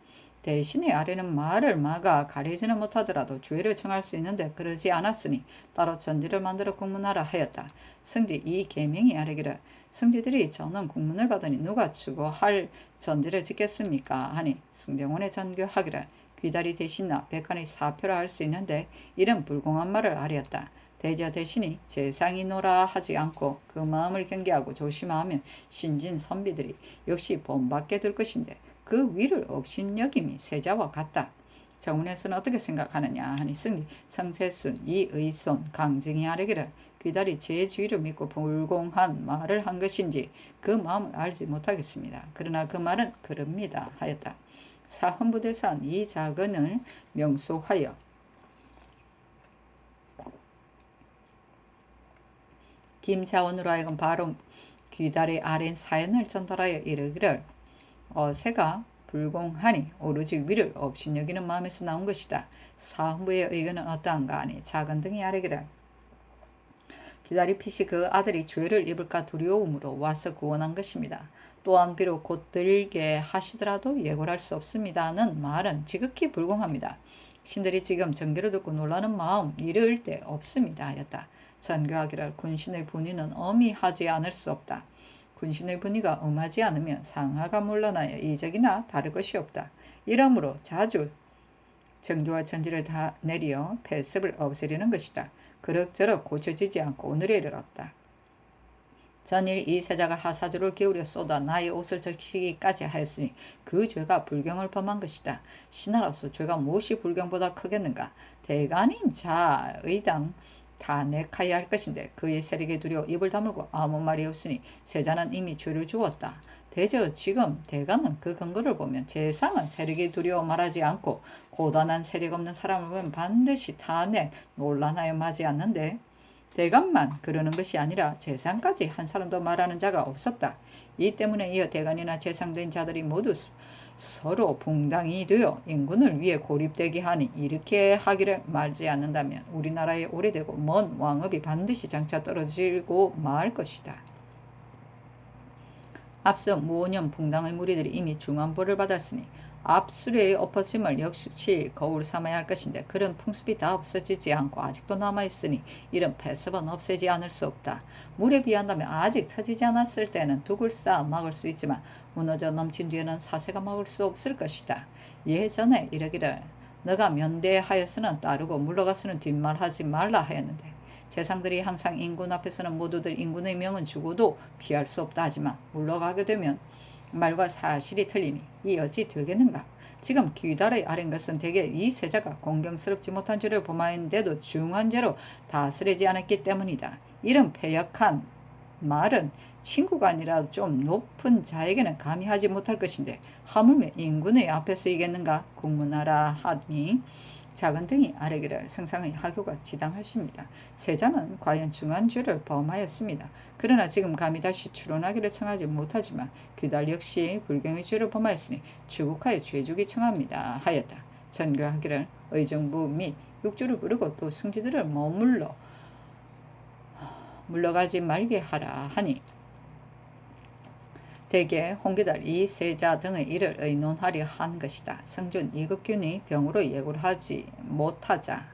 Speaker 1: 대신에 아래는 말을 막아 가리지는 못하더라도 주의를 청할 수 있는데 그러지 않았으니 따로 전지를 만들어 공문하라 하였다. 승지 이 계명이 아래기를 승지들이 저는 공문을 받으니 누가 추구할 전지를 짓겠습니까? 하니 승정원에 전교하기를 귀달이 대신나 백관의 사표라 할 수 있는데 이런 불공한 말을 아뢰었다. 대저 대신이 재상이노라 하지 않고 그 마음을 경계하고 조심하면 신진 선비들이 역시 본받게 될 것인데 그 위를 업신여김이 세자와 같다. 정운에서는 어떻게 생각하느냐 하니 승리 성세순 이의손 강증이 아뢰기를 귀달이 제 주의를 믿고 불공한 말을 한 것인지 그 마음을 알지 못하겠습니다. 그러나 그 말은 그럽니다 하였다. 사헌부대산 이 자근을 명소하여 김자원으로 하여금 바로 귀달의 아랜 사연을 전달하여 이르기를 어세가 불공하니 오로지 위를 업신여기는 마음에서 나온 것이다. 사헌부의 의견은 어떠한가 하니 작은 등이 아뢰기를 귀달이 핏이 그 아들이 죄를 입을까 두려움으로 와서 구원한 것입니다. 또한 비록 곧 들게 하시더라도 예고할 수 없습니다는 말은 지극히 불공합니다. 신들이 지금 전교를 듣고 놀라는 마음 이를 데 없습니다 하였다. 전교하기를 군신의 분위는 엄히 하지 않을 수 없다. 군신의 분위가 엄하지 않으면 상하가 물러나야 이적이나 다를 것이 없다. 이러므로 자주 정교와 천지를 다 내리어 폐습을 없애려는 것이다. 그럭저럭 고쳐지지 않고 오늘에 이르렀다. 전일 이 세자가 하사주를 기울여 쏟아 나의 옷을 적시기까지 하였으니 그 죄가 불경을 범한 것이다. 신하로서 죄가 무엇이 불경보다 크겠는가? 대간인 자 의당 다 내카야 할 것인데 그의 세력에 두려워 입을 다물고 아무 말이 없으니 세자는 이미 죄를 주었다. 대저 지금 대간은 그 근거를 보면 재상은 세력에 두려워 말하지 않고 고단한 세력 없는 사람을 보면 반드시 타내 논란하여 마지 않는데 대간만 그러는 것이 아니라 재상까지 한 사람도 말하는 자가 없었다. 이 때문에 이어 대간이나 재상된 자들이 모두 서로 붕당이 되어 인군을 위해 고립되게 하니 이렇게 하기를 말지 않는다면 우리나라의 오래되고 먼 왕업이 반드시 장차 떨어지고 말 것이다. 앞서 무오년 붕당의 무리들이 이미 중한보를 받았으니 앞수레의 엎어짐을 역시 거울 삼아야 할 것인데 그런 풍습이 다 없어지지 않고 아직도 남아있으니 이런 폐습은 없애지 않을 수 없다. 물에 비한다면 아직 터지지 않았을 때는 둑을 쌓아 막을 수 있지만 무너져 넘친 뒤에는 사세가 막을 수 없을 것이다. 예전에 이러기를 너가 면대하여서는 따르고 물러가서는 뒷말하지 말라 하였는데 재상들이 항상 인군 앞에서는 모두들 인군의 명은 주고도 피할 수 없다 하지만 물러가게 되면 말과 사실이 틀리니 이 어찌 되겠는가? 지금 귀달의 아랜 것은 대개 이 세자가 공경스럽지 못한 죄를 범하였는데도 중한 죄로 다스리지 않았기 때문이다. 이런 패역한 말은 친구가 아니라 좀 높은 자에게는 감히 하지 못할 것인데 하물며 인군의 앞에서 이겠는가? 국문하라 하니 작은 등이 아래기를 성상의 하교가 지당하십니다. 세자는 과연 중한 죄를 범하였습니다. 그러나 지금 감히 다시 추론하기를 청하지 못하지만 귀달 역시 불경의 죄를 범하였으니 추국하여 죄주기 청합니다 하였다. 전교하기를 의정부 및 육주를 부르고 또 승지들을 물러가지 말게 하라 하니 대개 홍기달 이세자 등의 일을 의논하려 한 것이다. 성준 이극균이 병으로 예고를 하지 못하자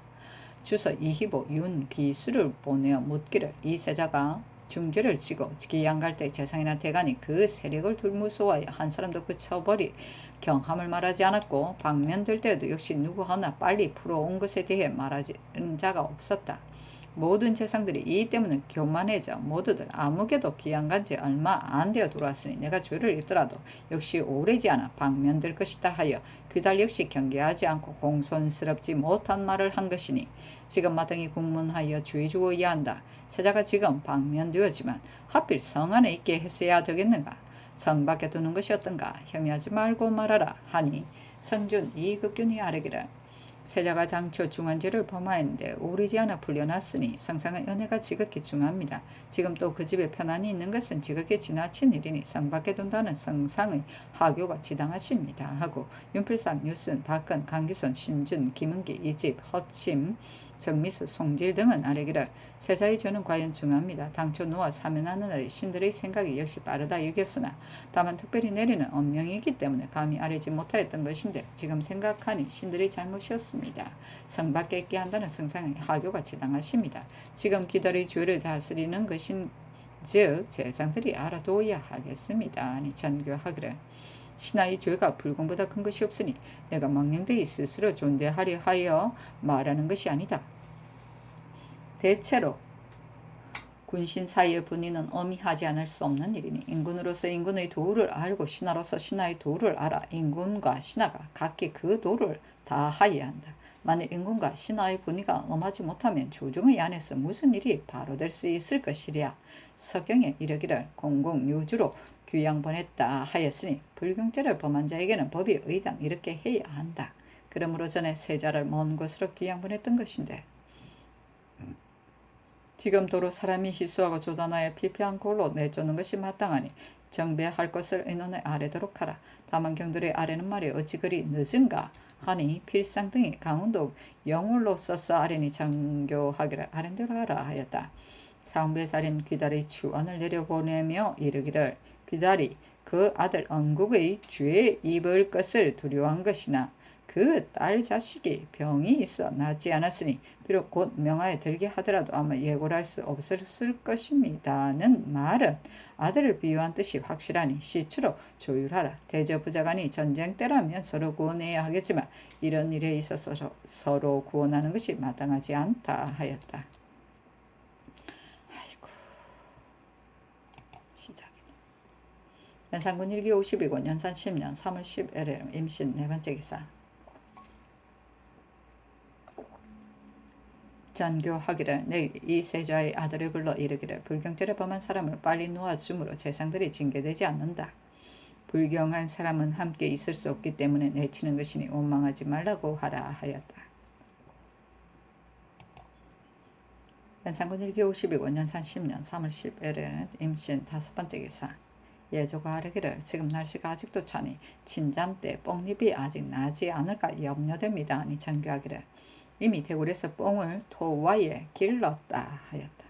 Speaker 1: 주서 이희보 윤귀수를 보내어 묻기를 이세자가 중죄를 지고 기양갈 때 재상이나 대간이 그 세력을 둘무소하여 한 사람도 그쳐버릴 경함을 말하지 않았고 방면될 때에도 역시 누구 하나 빨리 풀어온 것에 대해 말하는 자가 없었다. 모든 재상들이 이 때문에 교만해져 모두들 아무개도 기양간 지 얼마 안 되어 들어왔으니 내가 죄를 입더라도 역시 오래지 않아 방면될 것이다 하여 그달 역시 경계하지 않고 공손스럽지 못한 말을 한 것이니 지금 마땅히 국문하여 죄 주어야 한다. 세자가 지금 방면되었지만 하필 성 안에 있게 했어야 되겠는가? 성 밖에 두는 것이 어떤가? 혐의하지 말고 말하라 하니 성준 이극균이 아뢰기를 세자가 당초 중한죄를 범하였는데 오래지 않아 풀려났으니 성상의 은혜가 지극히 중합니다. 지금 또 그 집에 편안히 있는 것은 지극히 지나친 일이니 성 밖에 둔다는 성상의 하교가 지당하십니다 하고 윤필상, 유순, 박근, 강기순, 신준, 김은기, 이집, 허침, 정미수, 송질 등은 아뢰기를 세자의 죄는 과연 중합니다. 당초 놓아 사면하는 날이 신들의 생각이 역시 빠르다 여겼으나 다만 특별히 내리는 언명이기 때문에 감히 아뢰지 못하였던 것인데 지금 생각하니 신들의 잘못이었습니다. 성 밖에 있게 한다는 성상의 하교가 지당하십니다. 지금 기다리 죄를 다스리는 것인 즉 재상들이 알아둬야 하겠습니다. 아니 전교하기를 신하의 죄가 불공보다 큰 것이 없으니 내가 망령되이 스스로 존대하려 하여 말하는 것이 아니다. 대체로 군신 사이의 분위는 엄히 하지 않을 수 없는 일이니 인군으로서 인군의 도를 알고 신하로서 신하의 도를 알아 인군과 신하가 각기 그 도를 다하여야 한다. 만일 인군과 신하의 분위가 엄하지 못하면 조정의 안에서 무슨 일이 바로 될 수 있을 것이랴. 서경에 이르기를 공공유주로 귀양 보냈다 하였으니 불경죄를 범한 자에게는 법이 의당 이렇게 해야 한다. 그러므로 전에 세자를 먼 곳으로 귀양 보냈던 것인데 지금 도로 사람이 희수하고 조단하여 피폐한 골로 내쫓는 것이 마땅하니 정배할 것을 의논해 아뢰도록 하라. 다만 경들의 아뢰는 말이 어찌 그리 늦은가 하니 필상 등이 강원도 영월로 써서 아뢰니 정교하기를 아랜대로 하라 하였다. 상배살인 귀달의 추언을 내려보내며 이르기를 귀달이 그 아들 언국의 죄에 입을 것을 두려워한 것이나 그 딸 자식이 병이 있어 낫지 않았으니 비록 곧 명하에 들게 하더라도 아마 예고를 할 수 없었을 것입니다는 말은 아들을 비유한 뜻이 확실하니 시추로 조율하라. 대저부자간이 전쟁 때라면 서로 구원해야 하겠지만 이런 일에 있어서 서로 구원하는 것이 마땅하지 않다 하였다. 아이고, 시작이네. 연산군 1기 52권 연산 10년 3월 10일 임신 네 번째 기사. 전교하기를 내일 이 세자의 아들을 불러 이르기를 불경죄를 범한 사람을 빨리 놓아줌으로 재상들이 징계되지 않는다. 불경한 사람은 함께 있을 수 없기 때문에 내치는 것이니 원망하지 말라고 하라 하였다. 연산군 1기 52권 연산 10년 3월 10일에는 임신 다섯 번째 기사. 예조가 아르기를 지금 날씨가 아직도 차니 친잠 때 뽕잎이 아직 나지 않을까 염려됩니다. 아니 전교하기를 이미 대굴에서 뽕을 토와에 길렀다 하였다.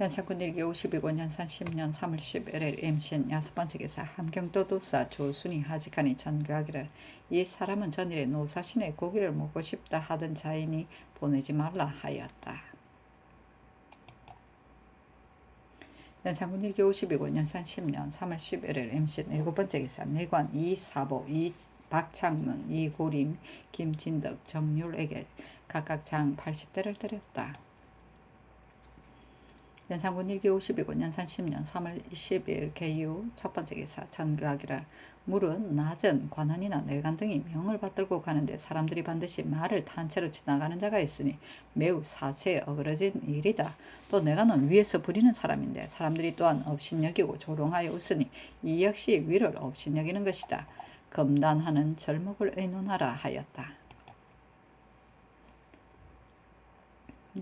Speaker 1: 연산군 1기 52권 연산 10년 3월 11일 임신 여섯 번째 기사. 함경도도사 조순이 하직하니 전교하기를 이 사람은 전일에 노사신의 고기를 먹고 싶다 하던 자이니 보내지 말라 하였다. 연산군 1기 52권 연산 10년 3월 11일 임신 일곱 번째 기사. 내관 이사보 박창문, 이고림, 김진덕, 정률에게 각각 장 80대를 드렸다. 연산군 1기 52권 연산 10년 3월 20일 개유 첫 번째 기사. 전교하기를 물은 낮은 관원이나 뇌관 등이 명을 받들고 가는데 사람들이 반드시 말을 탄 채로 지나가는 자가 있으니 매우 사체에 어그러진 일이다. 또 뇌관은 위에서 부리는 사람인데 사람들이 또한 업신여기고 조롱하여 웃으니 이 역시 위를 업신여기는 것이다. 검단하는 절목을 의논하라 하였다.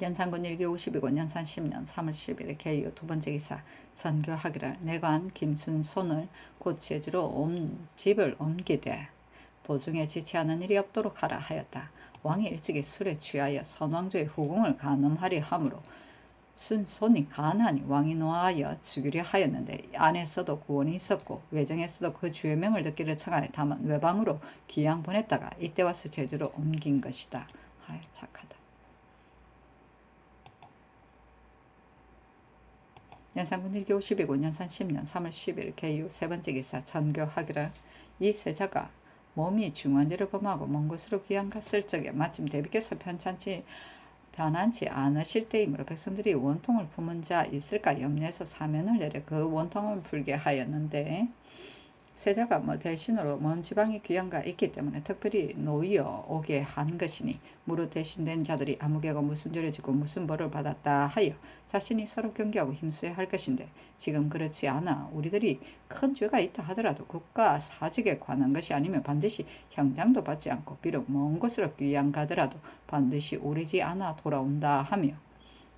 Speaker 1: 연산군 1기 52권 연산 10년 3월 10일 개유 두 번째 기사. 전교하기를 내관 김순손을 곧 제주로 집을 옮기되 도중에 지체하는 일이 없도록 하라 하였다. 왕이 일찍이 술에 취하여 선왕조의 후궁을 간음하려 하므로 순손이 가난히 왕이 노하여 죽이려 하였는데 안에서도 구원이 있었고 외정에서도 그 주의 명을 듣기를 청하여 다만 외방으로 귀양 보냈다가 이때 와서 제주로 옮긴 것이다. 아유 착하다. 연산군 1기 52권 연산 10년 3월 10일 개유 세 번째 기사. 전교하기를 이 세자가 몸이 중환죄를 범하고 먼 곳으로 귀양 갔을 적에 마침 대비께서 편안치 않으실 때이므로 백성들이 원통을 품은 자 있을까 염려해서 사면을 내려 그 원통을 풀게 하였는데 세자가 대신으로 먼 지방에 귀양가 있기 때문에 특별히 놓여 오게 한 것이니 무릇 대신된 자들이 아무 개가 무슨 죄를 짓고 무슨 벌을 받았다 하여 자신이 서로 경계하고 힘써야 할 것인데 지금 그렇지 않아 우리들이 큰 죄가 있다 하더라도 국가 사직에 관한 것이 아니면 반드시 형장도 받지 않고 비록 먼 곳으로 귀양 가더라도 반드시 오르지 않아 돌아온다 하며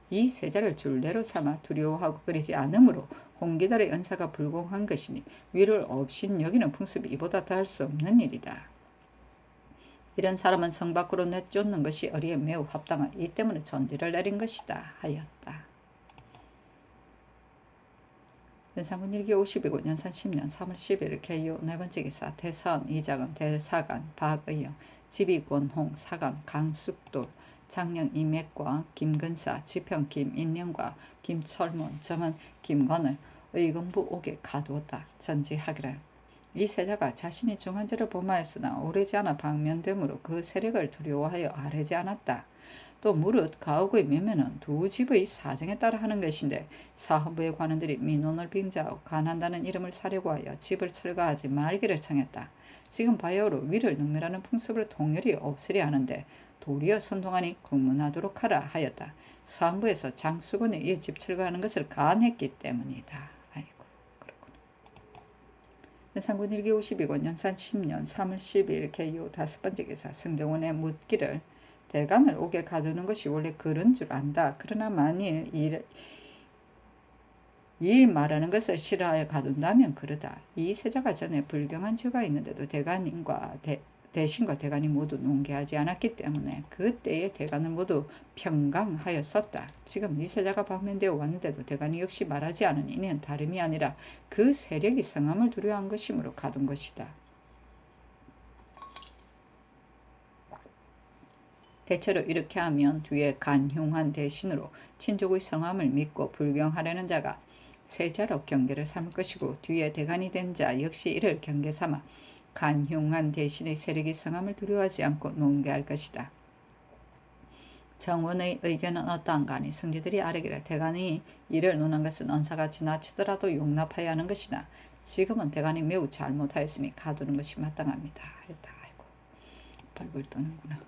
Speaker 1: 이 세자를 줄례로 삼아 두려워하고 그리지 않으므로 홍기달의 은사가 불공한 것이니 위를 업신 여기는 풍습이 이보다 더할 수 없는 일이다. 이런 사람은 성 밖으로 내쫓는 것이 어리에 매우 합당한 이 때문에 전지를 내린 것이다 하였다. 연산군 1기 52권 연산 10년 3월 10일 개유 네 번째 기사. 대사원 이작은 대사관 박의영, 지비권홍 사관 강숙돌, 장령 이맥과 김근사, 지평 김인령과 김철문, 정은 김건을 의금부 옥에 가두었다. 전지하기를 이 세자가 자신이 중환죄를 범하였으나 오래지 않아 방면되므로 그 세력을 두려워하여 아뢰지 않았다. 또 무릇 가옥의 매매는 두 집의 사정에 따라 하는 것인데 사헌부의 관원들이 민원을 빙자하고 간한다는 이름을 사려고 하여 집을 철거하지 말기를 청했다. 지금 바야흐로 위를 능멸하는 풍습을 통렬히 없애려 하는데 도리어 선동하니 공문하도록 하라 하였다. 사헌부에서 장수군에 이 집 철거하는 것을 간했기 때문이다. 아이고 그렇구나. 연산군 1기 52권 연산 10년 3월 10일 개유 다섯 번째 기사. 성정원에 묻기를 대간을 옥에 가두는 것이 원래 그런 줄 안다. 그러나 만일 일 말하는 것을 싫어하여 가둔다면 그러다. 이 세자가 전에 불경한 죄가 있는데도 대신과 대간이 모두 농계하지 않았기 때문에 그때의 대간을 모두 평강하였었다. 지금 이 세자가 방면되어 왔는데도 대간이 역시 말하지 않은 이는 다름이 아니라 그 세력이 성함을 두려워한 것이므로 가둔 것이다. 대체로 이렇게 하면 뒤에 간흉한 대신으로 친족의 성함을 믿고 불경하려는 자가 세자로 경계를 삼을 것이고, 뒤에 대간이 된 자 역시 이를 경계 삼아 간흉한 대신의 세력이 성함을 두려워하지 않고 논개할 것이다. 정원의 의견은 어떠한가 하니 승지들이 아뢰기를, 대간이 이를 논한 것은 언사가 지나치더라도 용납하여야 하는 것이나 지금은 대간이 매우 잘못하였으니 가두는 것이 마땅합니다 했다. 아이고, 벌벌 떠는구나.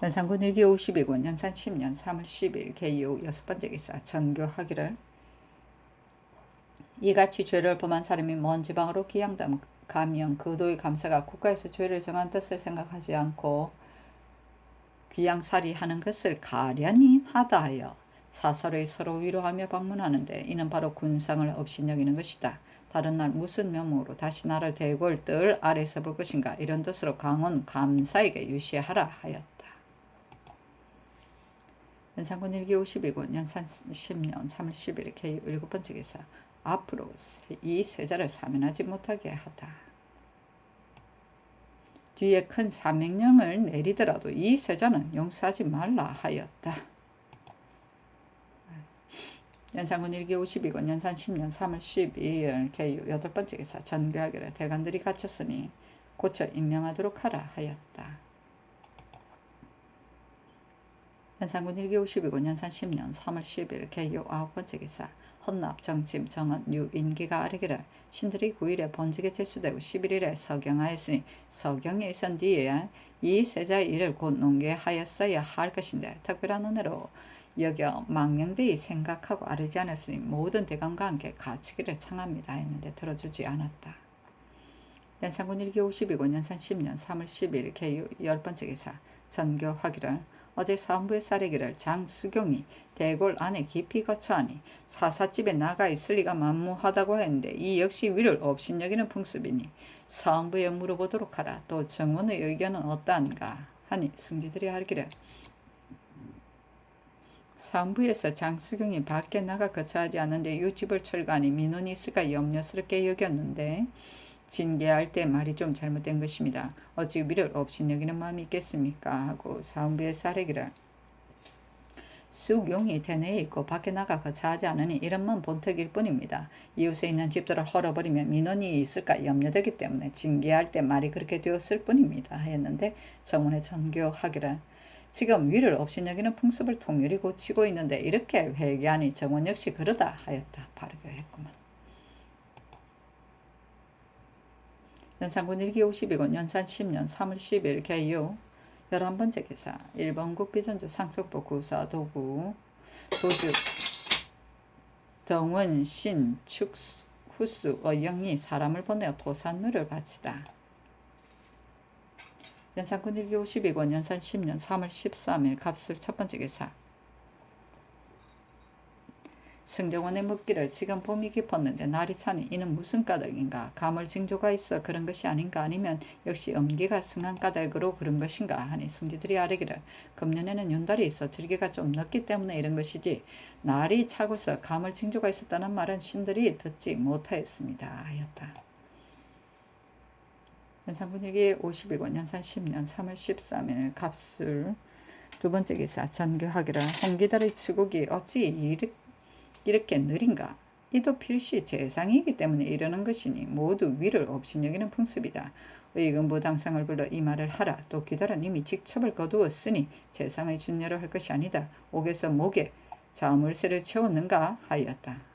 Speaker 1: 연산군 일기 52권 연산 10년 3월 10일 개이후 6번째 기사. 전교하기를, 이같이 죄를 범한 사람이 먼 지방으로 귀양담 가면 그 도의 감사가 국가에서 죄를 정한 뜻을 생각하지 않고 귀양살이하는 것을 가련히 하다 하여 사설의 서로 위로하며 방문하는데, 이는 바로 군상을 업신여기는 것이다. 다른 날 무슨 명목으로 다시 나를 대궐 뜰 아래서 볼 것인가, 이런 뜻으로 강원 감사에게 유시하라 하였다. 연산군 일기 52권 연산 10년 3월 10일 개 7번째 기사. 앞으로 이 세자를 사면하지 못하게 하다. 뒤에 큰 사명령을 내리더라도 이 세자는 용서하지 말라 하였다. 연산군 일기 52권 연산 10년 3월 12일 개 8번째 기사. 전교하기를, 대관들이 갇혔으니 고쳐 임명하도록 하라 하였다. 연산군 일기 52권 연산 10년 3월 10일 개 9번째 기사. 헌납, 정침, 정언, 유, 인기가 아뢰기를, 신들이 9일에 본직에 제수되고 11일에 서경하였으니 서경에 있은 뒤에 이 세자의 일을 곧 논개하였어야 할 것인데, 특별한 은혜로 여겨 망령되이 생각하고 아뢰지 않았으니 모든 대감과 함께 가치기를 청합니다 했는데 들어주지 않았다. 연산군 일기 52권 연산 10년 3월 10일 개 10번째 기사. 전교하기를, 어제 사헌부에 싸리기를, 장수경이 대궐 안에 깊이 거처하니 사삿집에 나가 있을 리가 만무하다고 했는데 이 역시 위를 업신여기는 풍습이니 사헌부에 물어보도록 하라. 또 정원의 의견은 어떠한가 하니 승지들이 하기를, 사헌부에서 장수경이 밖에 나가 거처하지 않는데 이 집을 철거하니 민원이 있을까 염려스럽게 여겼는데 징계할 때 말이 좀 잘못된 것입니다. 어찌 위를 업신여기는 마음이 있겠습니까 하고 사헌부에 아뢰기를, 수경이 대내에 있고 밖에 나가 거처하지 않으니 이런만 본택일 뿐입니다. 이웃에 있는 집들을 헐어버리면 민원이 있을까 염려되기 때문에 징계할 때 말이 그렇게 되었을 뿐입니다 했는데, 정원에 전교하기를, 지금 위를 업신여기는 풍습을 통일이 고치고 있는데 이렇게 회개하니 정원 역시 그러다 하였다. 바르게 했구만. 연산군 일기 52권 연산 10년 3월 10일 개요 11번째 기사. 일본국 비전주 상속부 구사 도주 덩원 신 축후수 어영이 사람을 보내어 도산누를 바치다. 연산군 일기 52권 연산 10년 3월 13일 갑술 첫번째 기사. 승정원에 묻기를, 지금 봄이 깊었는데 날이 차니 이는 무슨 까닭인가? 가물 징조가 있어 그런 것이 아닌가? 아니면 역시 음기가 승한 까닭으로 그런 것인가? 하니 승지들이 아뢰기를, 금년에는 윤달이 있어 절기가 좀 늦기 때문에 이런 것이지 날이 차고서 가물 징조가 있었다는 말은 신들이 듣지 못하였습니다 하였다. 연산군 일기 52권 연산 10년 3월 13일 갑술 두번째 기사. 전교하기를, 홍기달의 추국이 어찌 이렇게 느린가? 이도 필시 재상이기 때문에 이러는 것이니 모두 위를 업신여기는 풍습이다. 의금부 당상을 불러 이 말을 하라. 또 귀달은 이미 직첩을 거두었으니 재상의 준례로 할 것이 아니다. 옥에서 목에 자물쇠를 채웠는가 하였다.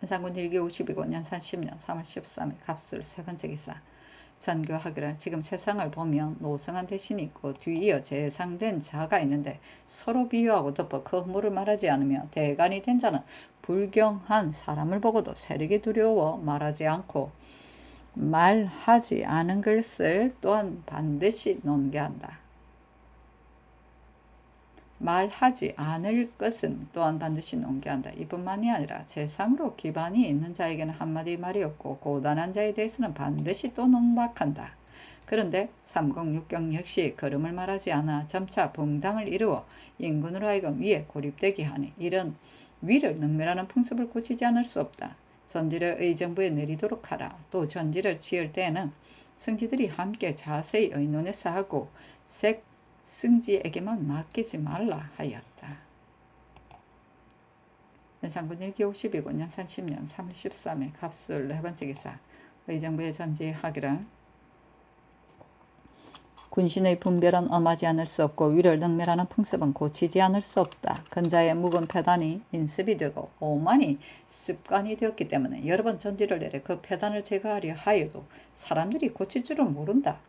Speaker 1: 연산군 일기 52권 연산 10년 3월 13일 갑술 세번째 기사. 전교하기를, 지금 세상을 보면 노성한 대신이 있고 뒤이어 재상된 자가 있는데 서로 비유하고 덮어 그 허물을 말하지 않으며 대간이 된 자는 불경한 사람을 보고도 세력이 두려워 말하지 않고 말하지 않은 것을 또한 반드시 논개한다. 말하지 않을 것은 또한 반드시 논개한다. 이뿐만이 아니라 재상으로 기반이 있는 자에게는 한마디 말이 없고 고단한 자에 대해서는 반드시 또 논박한다. 그런데 삼공육경 역시 걸음을 말하지 않아 점차 붕당을 이루어 인군으로 하여금 위에 고립되게 하니 이런 위를 능멸하는 풍습을 고치지 않을 수 없다. 전지를 의정부에 내리도록 하라. 또 전지를 지을 때에는 승지들이 함께 자세히 의논해서 하고 승지에게만 맡기지 말라 하였다. 연산군 1기 50이고 연산 10년 3월 13일 갑술 4번째 기사 의정부에 전지하기를 군신의 분별은 엄하지 않을 수 없고 위를 능멸하는 풍습은 고치지 않을 수 없다. 근자의 묵은 패단이 인습이 되고 오만이 습관이 되었기 때문에 여러 번 전지를 내려 그 패단을 제거하려 하여도 사람들이 고칠 줄은 모른다.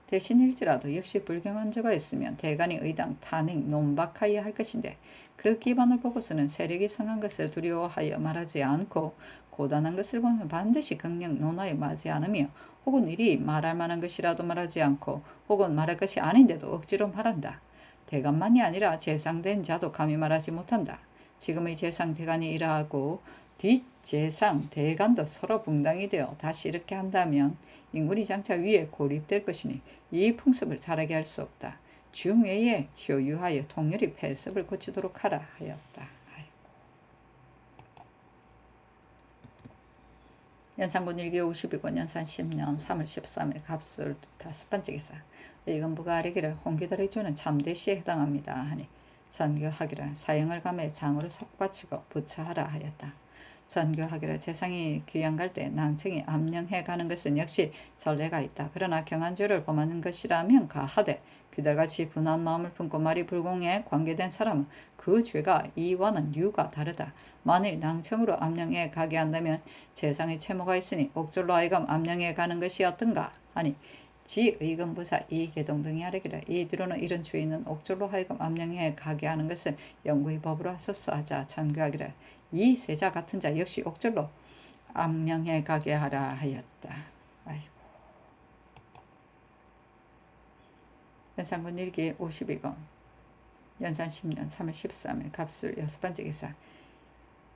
Speaker 1: 대신일지라도 역시 불경한 자가 있으면 대간이 의당 탄핵 논박하여야 할 것인데 그 기반을 보고서는 세력이 성한 것을 두려워하여 말하지 않고 고단한 것을 보면 반드시 극력 논하여 마지 않으며 혹은 이리 말할 만한 것이라도 말하지 않고 혹은 말할 것이 아닌데도 억지로 말한다. 대간만이 아니라 재상된 자도 감히 말하지 못한다. 지금의 재상 대간이 이러하고 뒷재상 대간도 서로 붕당이 되어 다시 이렇게 한다면 인군이 장차 위에 고립될 것이니 이 풍습을 자라게 할 수 없다. 중외에 효유하여 통렬히 폐습을 고치도록 하라 하였다. 연산군 1기 52권 연산 10년 3월 13일 갑술 5번째 기사 의금부가 아뢰기를 홍기달의 주는 참대시에 해당합니다 하니 전교하기를 사형을 감해 장으로 삭바치고 부처하라 하였다. 전교하기를 재상이 귀양 갈 때 낭청이 암령해 가는 것은 역시 전례가 있다. 그러나 경한죄를 범하는 것이라면 가하되 귀달같이 분한 마음을 품고 말이 불공에 관계된 사람은 그 죄가 이와는 유가 다르다. 만일 낭청으로 암령해 가게 한다면 재상의 채모가 있으니 옥졸로 하여금 암령해 가는 것이었던가 하니 지의금부사 이계동 등이 아뢰기를 이 뒤로는 이런 죄인은 옥졸로 하여금 암령해 가게 하는 것을 영구히 법으로 하소서 하자 전교하기를 이 세자 같은 자 역시 옥졸로 암령해 가게 하라 하였다. 아이고. 연산군 1기 52권 연산 10년 3월 13일 갑술 6번째 기사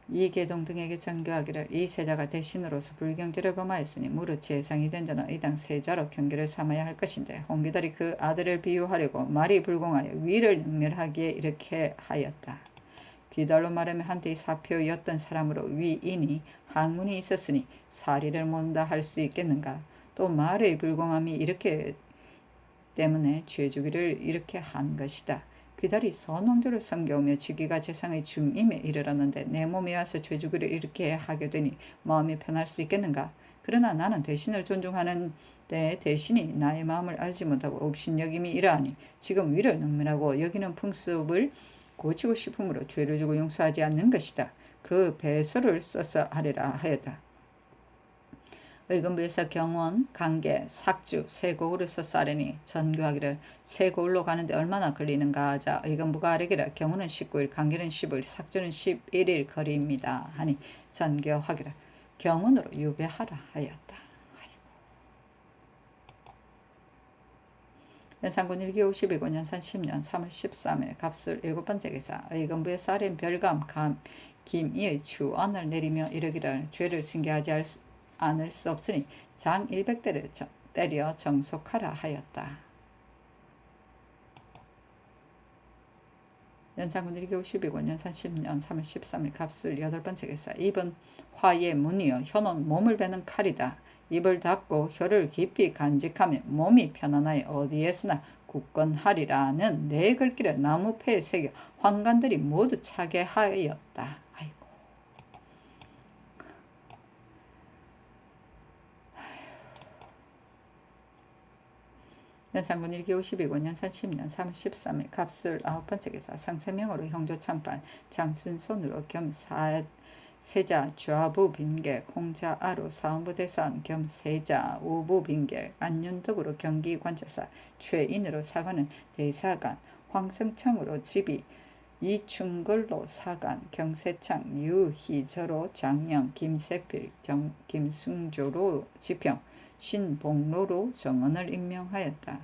Speaker 1: 이계동 등에게 전교하기를 이 세자가 대신으로서 불경죄를 범하였으니 무릇 재상이 된 자는 의당 세자로 경계를 삼아야 할 것인데 홍기달이 그 아들을 비유하려고 말이 불공하여 위를 능멸하기에 이렇게 하였다. 귀달로 말하면 한때의 사표였던 사람으로 위인이 학문이 있었으니 사리를 못다 할 수 있겠는가. 또 말의 불공함이 이렇게 때문에 죄주기를 이렇게 한 것이다. 귀달이 선왕조를 섬겨오며 지기가 재상의 중임에 이르렀는데 내 몸에 와서 죄주기를 이렇게 하게 되니 마음이 편할 수 있겠는가. 그러나 나는 대신을 존중하는데 대신이 나의 마음을 알지 못하고 업신여김이 이러하니 지금 위를 능멸하고 여기는 풍습을 고치고 싶으므로 죄를 지고 용서하지 않는 것이다. 그 배설을 써서 하리라 하였다. 의금부에서 경원, 강계, 삭주, 세고울을 써서 하려니 전교하기를 세고울로 가는데 얼마나 걸리는가 하자 의금부가 아뢰기를 경원은 19일, 강계는 15일, 삭주는 11일 거리입니다 하니 전교하기를 경원으로 유배하라 하였다. 연산군 1기 52권 연산 10년 3월 13일 갑술 7번째 기사 의금부의 살인 별감 김이의 추언을 내리며 이르기를 죄를 징계하지 않을 수 없으니 장 100대를 때려 정속하라 하였다. 연산군 1기 52권 연산 10년 3월 13일 갑술 8번째 기사 입은 화의 문이여 혀는 몸을 베는 칼이다. 입을 닫고 혀를 깊이 간직하며 몸이 편안하여 어디에서나 굳건하리라는 네 글귀를 나무패에 새겨 환관들이 모두 차게 하였다. 아이고. 연산군 1기 52권 연산 10년 3월 13일 갑술 9번째 기사 성세명으로 형조참판 장순손으로 겸 세자 좌부 빈객 홍자아로 사원부 대사원 겸 세자 우부 빈객 안윤덕으로 경기관제사 최인으로 사관은 대사관 황성창으로 지비 이충걸로 사관 경세창 유희저로 장령 김세필 김승조로 지평 신봉로로 정원을 임명하였다.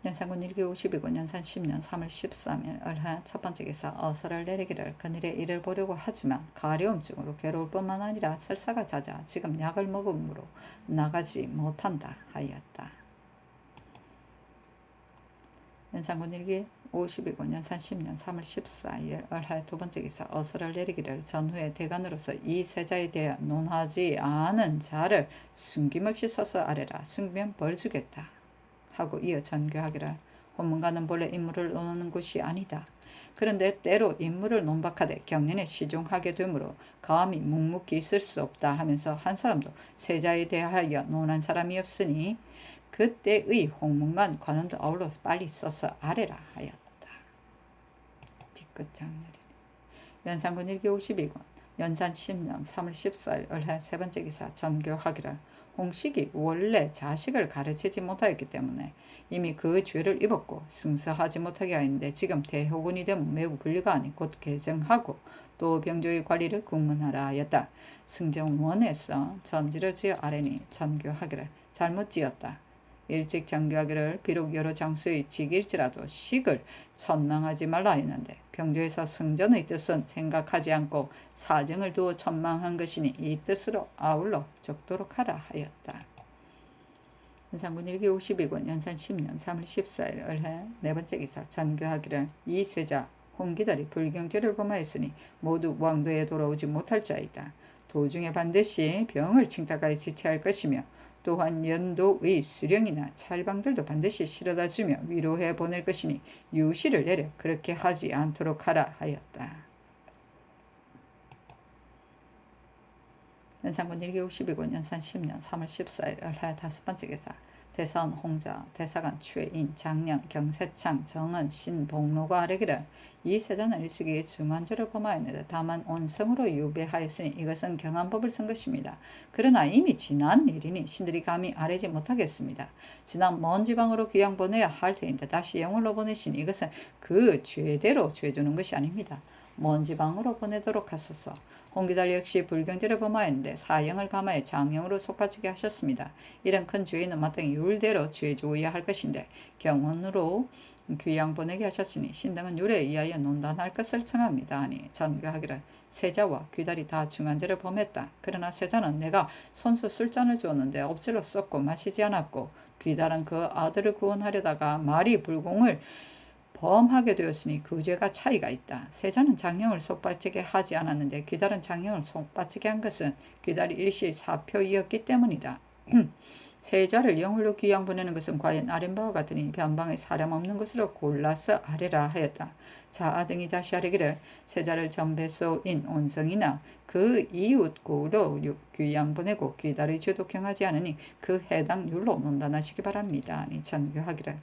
Speaker 1: 연산군 1기 52권 연산 10년 3월 13일 을하 첫번째 기사 어서를 내리기를 그늘에 일을 보려고 하지만 가려움증으로 괴로울 뿐만 아니라 설사가 잦아 지금 약을 먹음으로 나가지 못한다 하였다. 연산군 1기 52권 연산 10년 3월 14일 을하에 두 번째 기사 어서를 내리기를 전후에 대관으로서 이 세자에 대해 논하지 않은 자를 숨김없이 써서 아래라. 숨기면 벌 주겠다. 하고 이어 전교하기를 혼문가는 본래 인물을 논하는 곳이 아니다. 그런데 때로 인물을 논박하되 경륜에 시종하게 되므로 감히 묵묵히 있을 수 없다 하면서 한 사람도 세자에 대하여 논한 사람이 없으니 그때의 홍문관 관원도 아울러 빨리 써서 아래라 하였다. 뒤끝 장렬이네. 연산군 일기 52권 연산 10년 3월 14일 을해 세 번째 기사 전교하기를 홍식이 원래 자식을 가르치지 못하였기 때문에 이미 그 죄를 입었고 승서하지 못하게 하였는데 지금 대효군이 되면 매우 불리가하니 곧 개정하고 또 병조의 관리를 국문하라 하였다. 승정원에서 전지를 지어 아래니 전교하기를 잘못 지었다. 일찍 전교하기를 비록 여러 장수의 직일지라도 식을 천망하지 말라 했는데 병조에서 승전의 뜻은 생각하지 않고 사정을 두어 천망한 것이니 이 뜻으로 아울러 적도록 하라 하였다. 연산군 일기 52권 연산 10년 3월 14일 을해 네 번째 기사 전교하기를 이 세자 홍기달이 불경죄를 범하였으니 모두 왕도에 돌아오지 못할 자이다. 도중에 반드시 병을 칭탁하여 지체할 것이며 또한 연도의 수령이나 찰방들도 반드시 실어다 주며 위로해 보낼 것이니 유시를 내려 그렇게 하지 않도록 하라 하였다. 연산군 일기 52권 연산 10년 3월 14일 을하 다섯 번째 기사 대사원 홍자, 대사관 최인, 장령, 경세창, 정은, 신봉로가 아뢰기를 이 세자는 일찍이 중환죄를 범하였는데 다만 온성으로 유배하였으니 이것은 경한법을 쓴 것입니다. 그러나 이미 지난 일이니 신들이 감히 아뢰지 못하겠습니다. 지난 먼 지방으로 귀양 보내야 할 테인데 다시 영월로 보내시니 이것은 그 죄대로 죄주는 것이 아닙니다. 먼 지방으로 보내도록 하소서. 홍기달 역시 불경죄를 범하였는데 사형을 감하여 장형으로 속바치게 하셨습니다. 이런 큰 죄인은 마땅히 율대로 죄주어야 할 것인데 경원으로 귀양 보내게 하셨으니 신당은 율에 의하여 논단할 것을 청합니다. 하니 전교하기를 세자와 귀달이 다 중한죄를 범했다. 그러나 세자는 내가 손수 술잔을 주었는데 엎질러 썩고 마시지 않았고 귀달은 그 아들을 구원하려다가 말이 불공을 범하게 되었으니 그 죄가 차이가 있다. 세자는 장령을 속바치게 하지 않았는데 귀달은 장령을 속바치게 한 것은 귀달이 일시의 사표이었기 때문이다. 세자를 영홀로 귀양 보내는 것은 과연 아랫바와 같으니 변방에 사람 없는 것으로 골라서 아래라 하였다. 자 등이 다시 아뢰기를 세자를 전배소인 온성이나 그 이웃 고로 귀양 보내고 귀달의 죄도 경하지 않으니 그 해당 율로 논단하시기 바랍니다. 아니 전교하기를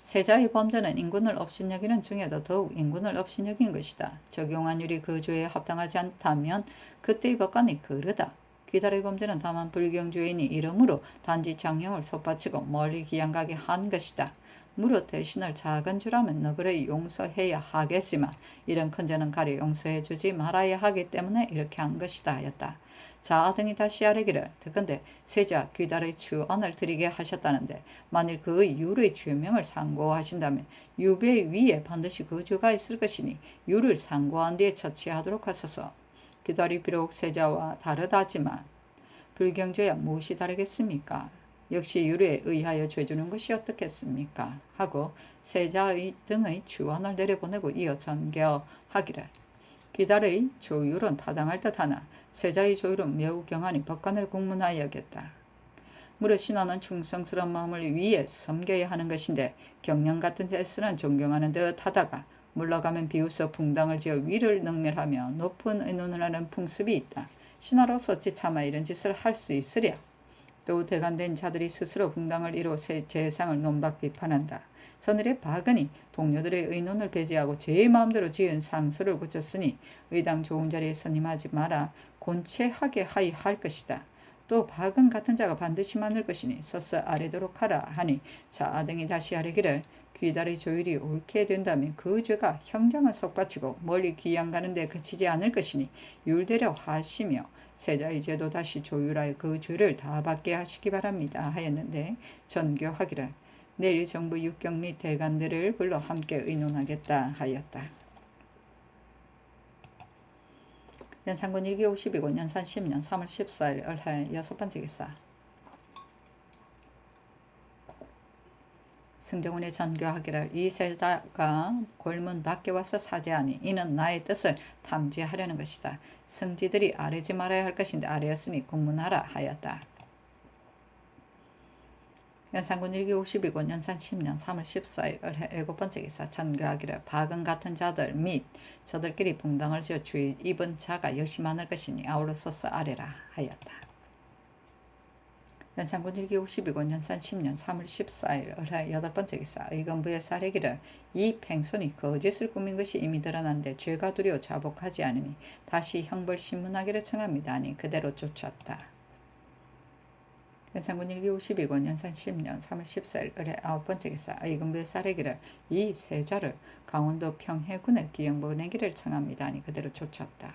Speaker 1: 세자의 범죄는 인군을 업신여기는 중에도 더욱 인군을 업신여긴 것이다. 적용한 율이 그 죄에 합당하지 않다면 그때의 법관이 그르다. 귀달의 범죄는 다만 불경죄인이 이름으로 단지 장형을 속바치고 멀리 귀양가게 한 것이다. 무릇 대신을 작은 죄라면 너그러이 용서해야 하겠지만 이런 큰 죄는 가려 용서해주지 말아야 하기 때문에 이렇게 한 것이다 하였다. 자 등이 다시 아뢰기를 듣건대 세자 귀달의 추언을 드리게 하셨다는데 만일 그 율의 죄명을 상고하신다면 유배 위에 반드시 그 죄가 있을 것이니 율을 상고한 뒤에 처치하도록 하소서. 귀달이 비록 세자와 다르다지만 불경죄야 무엇이 다르겠습니까? 역시 율에 의하여 죄주는 것이 어떻겠습니까? 하고 세자의 등의 추언을 내려보내고 이어 전개하기를 귀달의 조율은 타당할 듯하나 세자의 조율은 매우 경하니 법관을 국문하여야겠다. 무릇 신하는 충성스러운 마음을 위해 섬겨야 하는 것인데 경련 같은 데서는 존경하는 듯 하다가 물러가면 비웃어 붕당을 지어 위를 능멸하며 높은 의논을 하는 풍습이 있다. 신하로서 어찌 차마 이런 짓을 할 수 있으랴. 또 대간된 자들이 스스로 붕당을 이뤄 재상을 논박 비판한다. 서늘의 박은이 동료들의 의논을 배제하고 제 마음대로 지은 상소를 고쳤으니 의당 좋은 자리에 선임하지 마라 곤체하게 하이 할 것이다. 또 박은 같은 자가 반드시 많을 것이니 서서 아뢰도록 하라 하니 자 등이 다시 아뢰기를 귀달의 조율이 옳게 된다면 그 죄가 형장을 속바치고 멀리 귀양 가는 데 그치지 않을 것이니 율대려 하시며 세자의 죄도 다시 조율하여 그 죄를 다 받게 하시기 바랍니다 하였는데 전교하기를 내일 정부 육경 및 대관들을 불러 함께 의논하겠다 하였다. 연산군 일기 52권 연산 10년 3월 14일 을해 여섯 번째 기사 승정원이 전교하기를 이 세자가 골문 밖에 와서 사죄하니 이는 나의 뜻을 탐지하려는 것이다. 승지들이 아뢰지 말아야 할 것인데 아뢰었으니 공문하라 하였다. 연산군 1기 52군 연산 10년 3월 14일 을해 7번째 기사 전교하기를 박은 같은 자들 및 저들끼리 붕당을 지어 주의 입은 자가 역시 많을 것이니 아울러 써서 아뢰라 하였다. 연산군 1기 52군 연산 10년 3월 14일 을해 8번째 기사 의건부의 사례기를 이 팽손이 거짓을 꾸민 것이 이미 드러난데 죄가 두려워 자복하지 않으니 다시 형벌 신문하기를 청합니다 하니 그대로 쫓았다. 연산군 1기 52군 연산 10년 3월 14일 을해 9번째 기사 의금부의 사례기를 이 세자를 강원도 평해군에 기영 보내기를 청합니다 하니 그대로 쫓았다.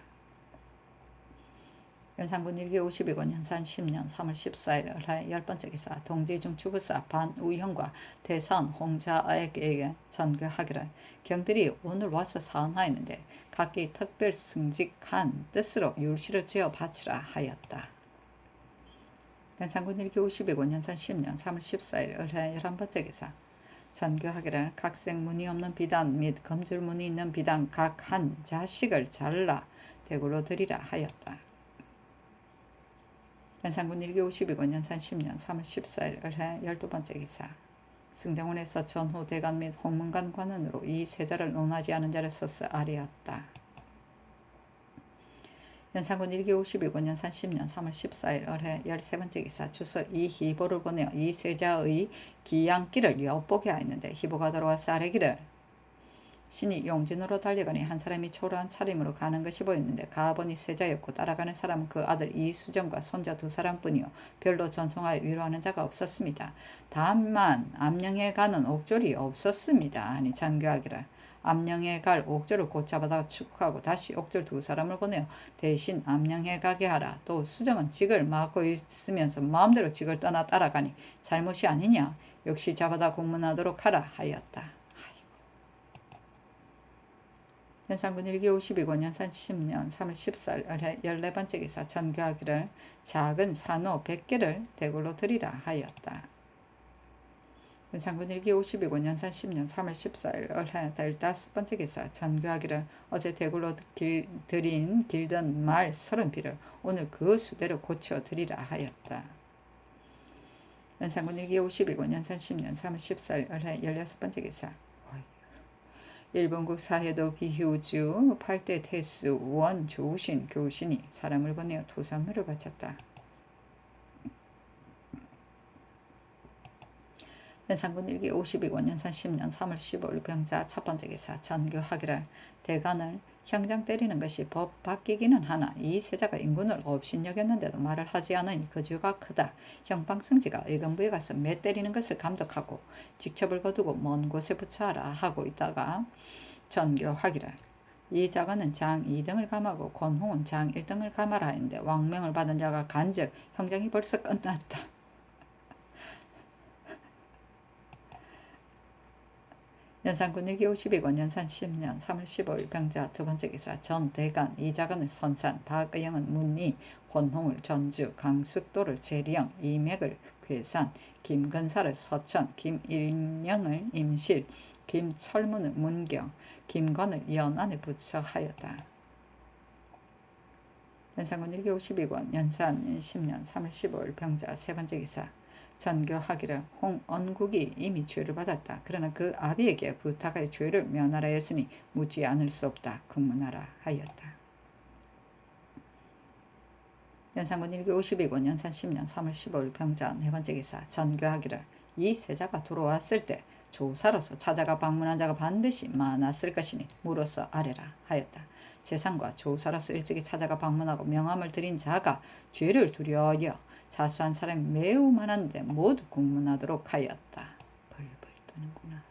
Speaker 1: 연산군 1기 52군 연산 10년 3월 14일 을해 10번째 기사 동지중 주부사 반우형과 대사원 홍자에게 전교하기를 경들이 오늘 와서 사언하였는데 각기 특별 승직한 뜻으로 율시를 지어 바치라 하였다. 연산군 1기 52군 연산 10년 3월 14일 을해 11번째 기사 전교하기를 각색 무늬 없는 비단 및 검줄 무늬 있는 비단 각 한 자씩을 잘라 대구로 드리라 하였다. 연산군 1기 52군 연산 10년 3월 14일 을해 12번째 기사 승정원에서 전후 대관 및 홍문관 관원으로 이 세자를 논하지 않은 자를 써서 아뢰었다. 연산군 1기 52군 연산 10년 3월 14일 을해 13번째 기사 주서 이 희보를 보내어 이 세자의 기양길을 엿보게 하였는데 희보가 들어와서 아뢰기를 신이 용진으로 달려가니 한 사람이 초라한 차림으로 가는 것이 보였는데 가보니 세자였고 따라가는 사람은 그 아들 이수정과 손자 2사람뿐이요 별로 전송하여 위로하는 자가 없었습니다. 다만 암령에 가는 옥졸이 없었습니다. 하니 전교하기를 암령에 갈 옥졸을 곧 잡아다 축하하고 다시 옥졸 2사람을 보내어 대신 암령에 가게 하라. 또 수정은 직을 맡고 있으면서 마음대로 직을 떠나 따라가니 잘못이 아니냐. 역시 잡아다 공문하도록 하라 하였다. 연산군 1기 52군 연산 10년 3월 14일 을해 14번째 기사 전교하기를 작은 산호 100개를 대굴로 드리라 하였다. 연산군 1기 52군 연산 10년 3월 14일 을해 15번째 기사 전교하기를 어제 대굴로 드린 길던 말 30비를 오늘 그 수대로 고쳐 드리라 하였다. 연산군 1기 52군 연산 10년 3월 14일 을해 16번째 기사 일본국 사해도 비효주 8대 태수 원조신 교신이 사람을 보내어 토산물을 바쳤다. 연산군 1기 52군 연산 10년 3월 15일 병자 첫번째 기사 전교하기를 대간을 형장 때리는 것이 법 바뀌기는 하나 이 세자가 인군을 업신여겼는데도 말을 하지 않으니 그 죄가 크다. 형방승지가 의금부에 가서 매 때리는 것을 감독하고 직첩을 거두고 먼 곳에 붙여라 하고 있다가 전교하기를 이 자가는 장 2등을 감하고 권홍은 장 1등을 감하라 했는데 왕명을 받은 자가 간즉 형장이 벌써 끝났다. 연산군 1기 52군 연산 10년 3월 15일 병자 두번째 기사 전대간 이자간을 선산 박의영은 문리 권홍을 전주 강숙도를 재리영 이맥을 괴산 김근사를 서천 김일령을 임실 김철문을 문경 김건을 연안에 부처하였다. 연산군 1기 52군 연산 10년 3월 15일 병자 세번째 기사 전교하기를 홍언국이 이미 죄를 받았다. 그러나 그 아비에게 부탁하여 죄를 면하라 했으니 묻지 않을 수 없다. 금문하라 하였다. 연산군 1기 52군 연산 10년 3월 15일 병자 네번째 기사 전교하기를 이 세자가 들어왔을 때 조사로서 찾아가 방문한 자가 반드시 많았을 것이니 물어서 아뢰라 하였다. 재상과 조사로서 일찍이 찾아가 방문하고 명함을 드린 자가 죄를 두려워하여 자수한 사람이 매우 많았는데 모두 공문하도록 하였다. 벌벌 떠는구나.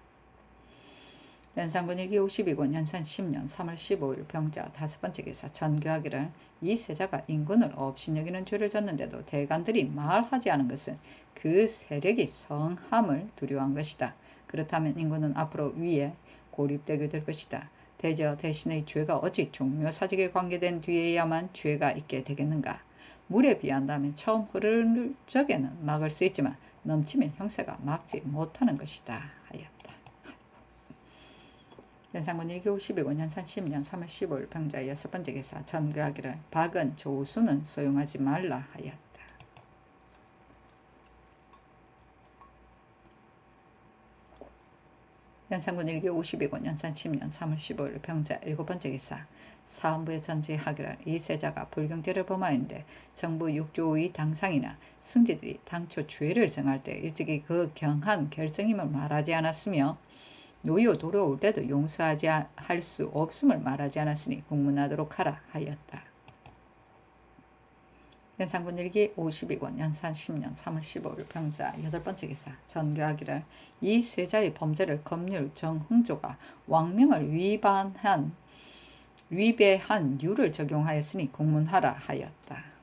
Speaker 1: 연산군 1기 52군 연산 10년 3월 15일 병자 다섯번째 기사 전교하기를 이 세자가 인군을 업신여기는 죄를 졌는데도 대간들이 말하지 않은 것은 그 세력이 성함을 두려워한 것이다. 그렇다면 인군은 앞으로 위에 고립되게 될 것이다. 대저 대신의 죄가 어찌 종묘사직에 관계된 뒤에야만 죄가 있게 되겠는가. 물에 비한다면 처음 흐를 적에는 막을 수 있지만 넘치면 형세가 막지 못하는 것이다. 연산군 1기 52권 연산 10년 3월 15일 병자 여섯 번째 기사 전교하기를 박은 조수는 소용하지 말라 하였다. 연산군 1기 52권 연산 10년 3월 15일 병자 일곱 번째 기사 사헌부에 전지하기를 이 세자가 불경죄를 범하였는데 정부 6조 5위 당상이나 승지들이 당초 죄를 정할 때 일찍이 그 경한 결정임을 말하지 않았으며 노여 돌아올 때도 용서하지 할 수 없음을 말하지 않았으니 국문하도록 하라 하였다. 연산군 1기 52권 연산 10년 3월 15일 병자 여덟 번째 기사 전교하기를 이 세자의 범죄를 검률 정흥조가 왕명을 위배한 류를 적용하였으니 국문하라 하였다.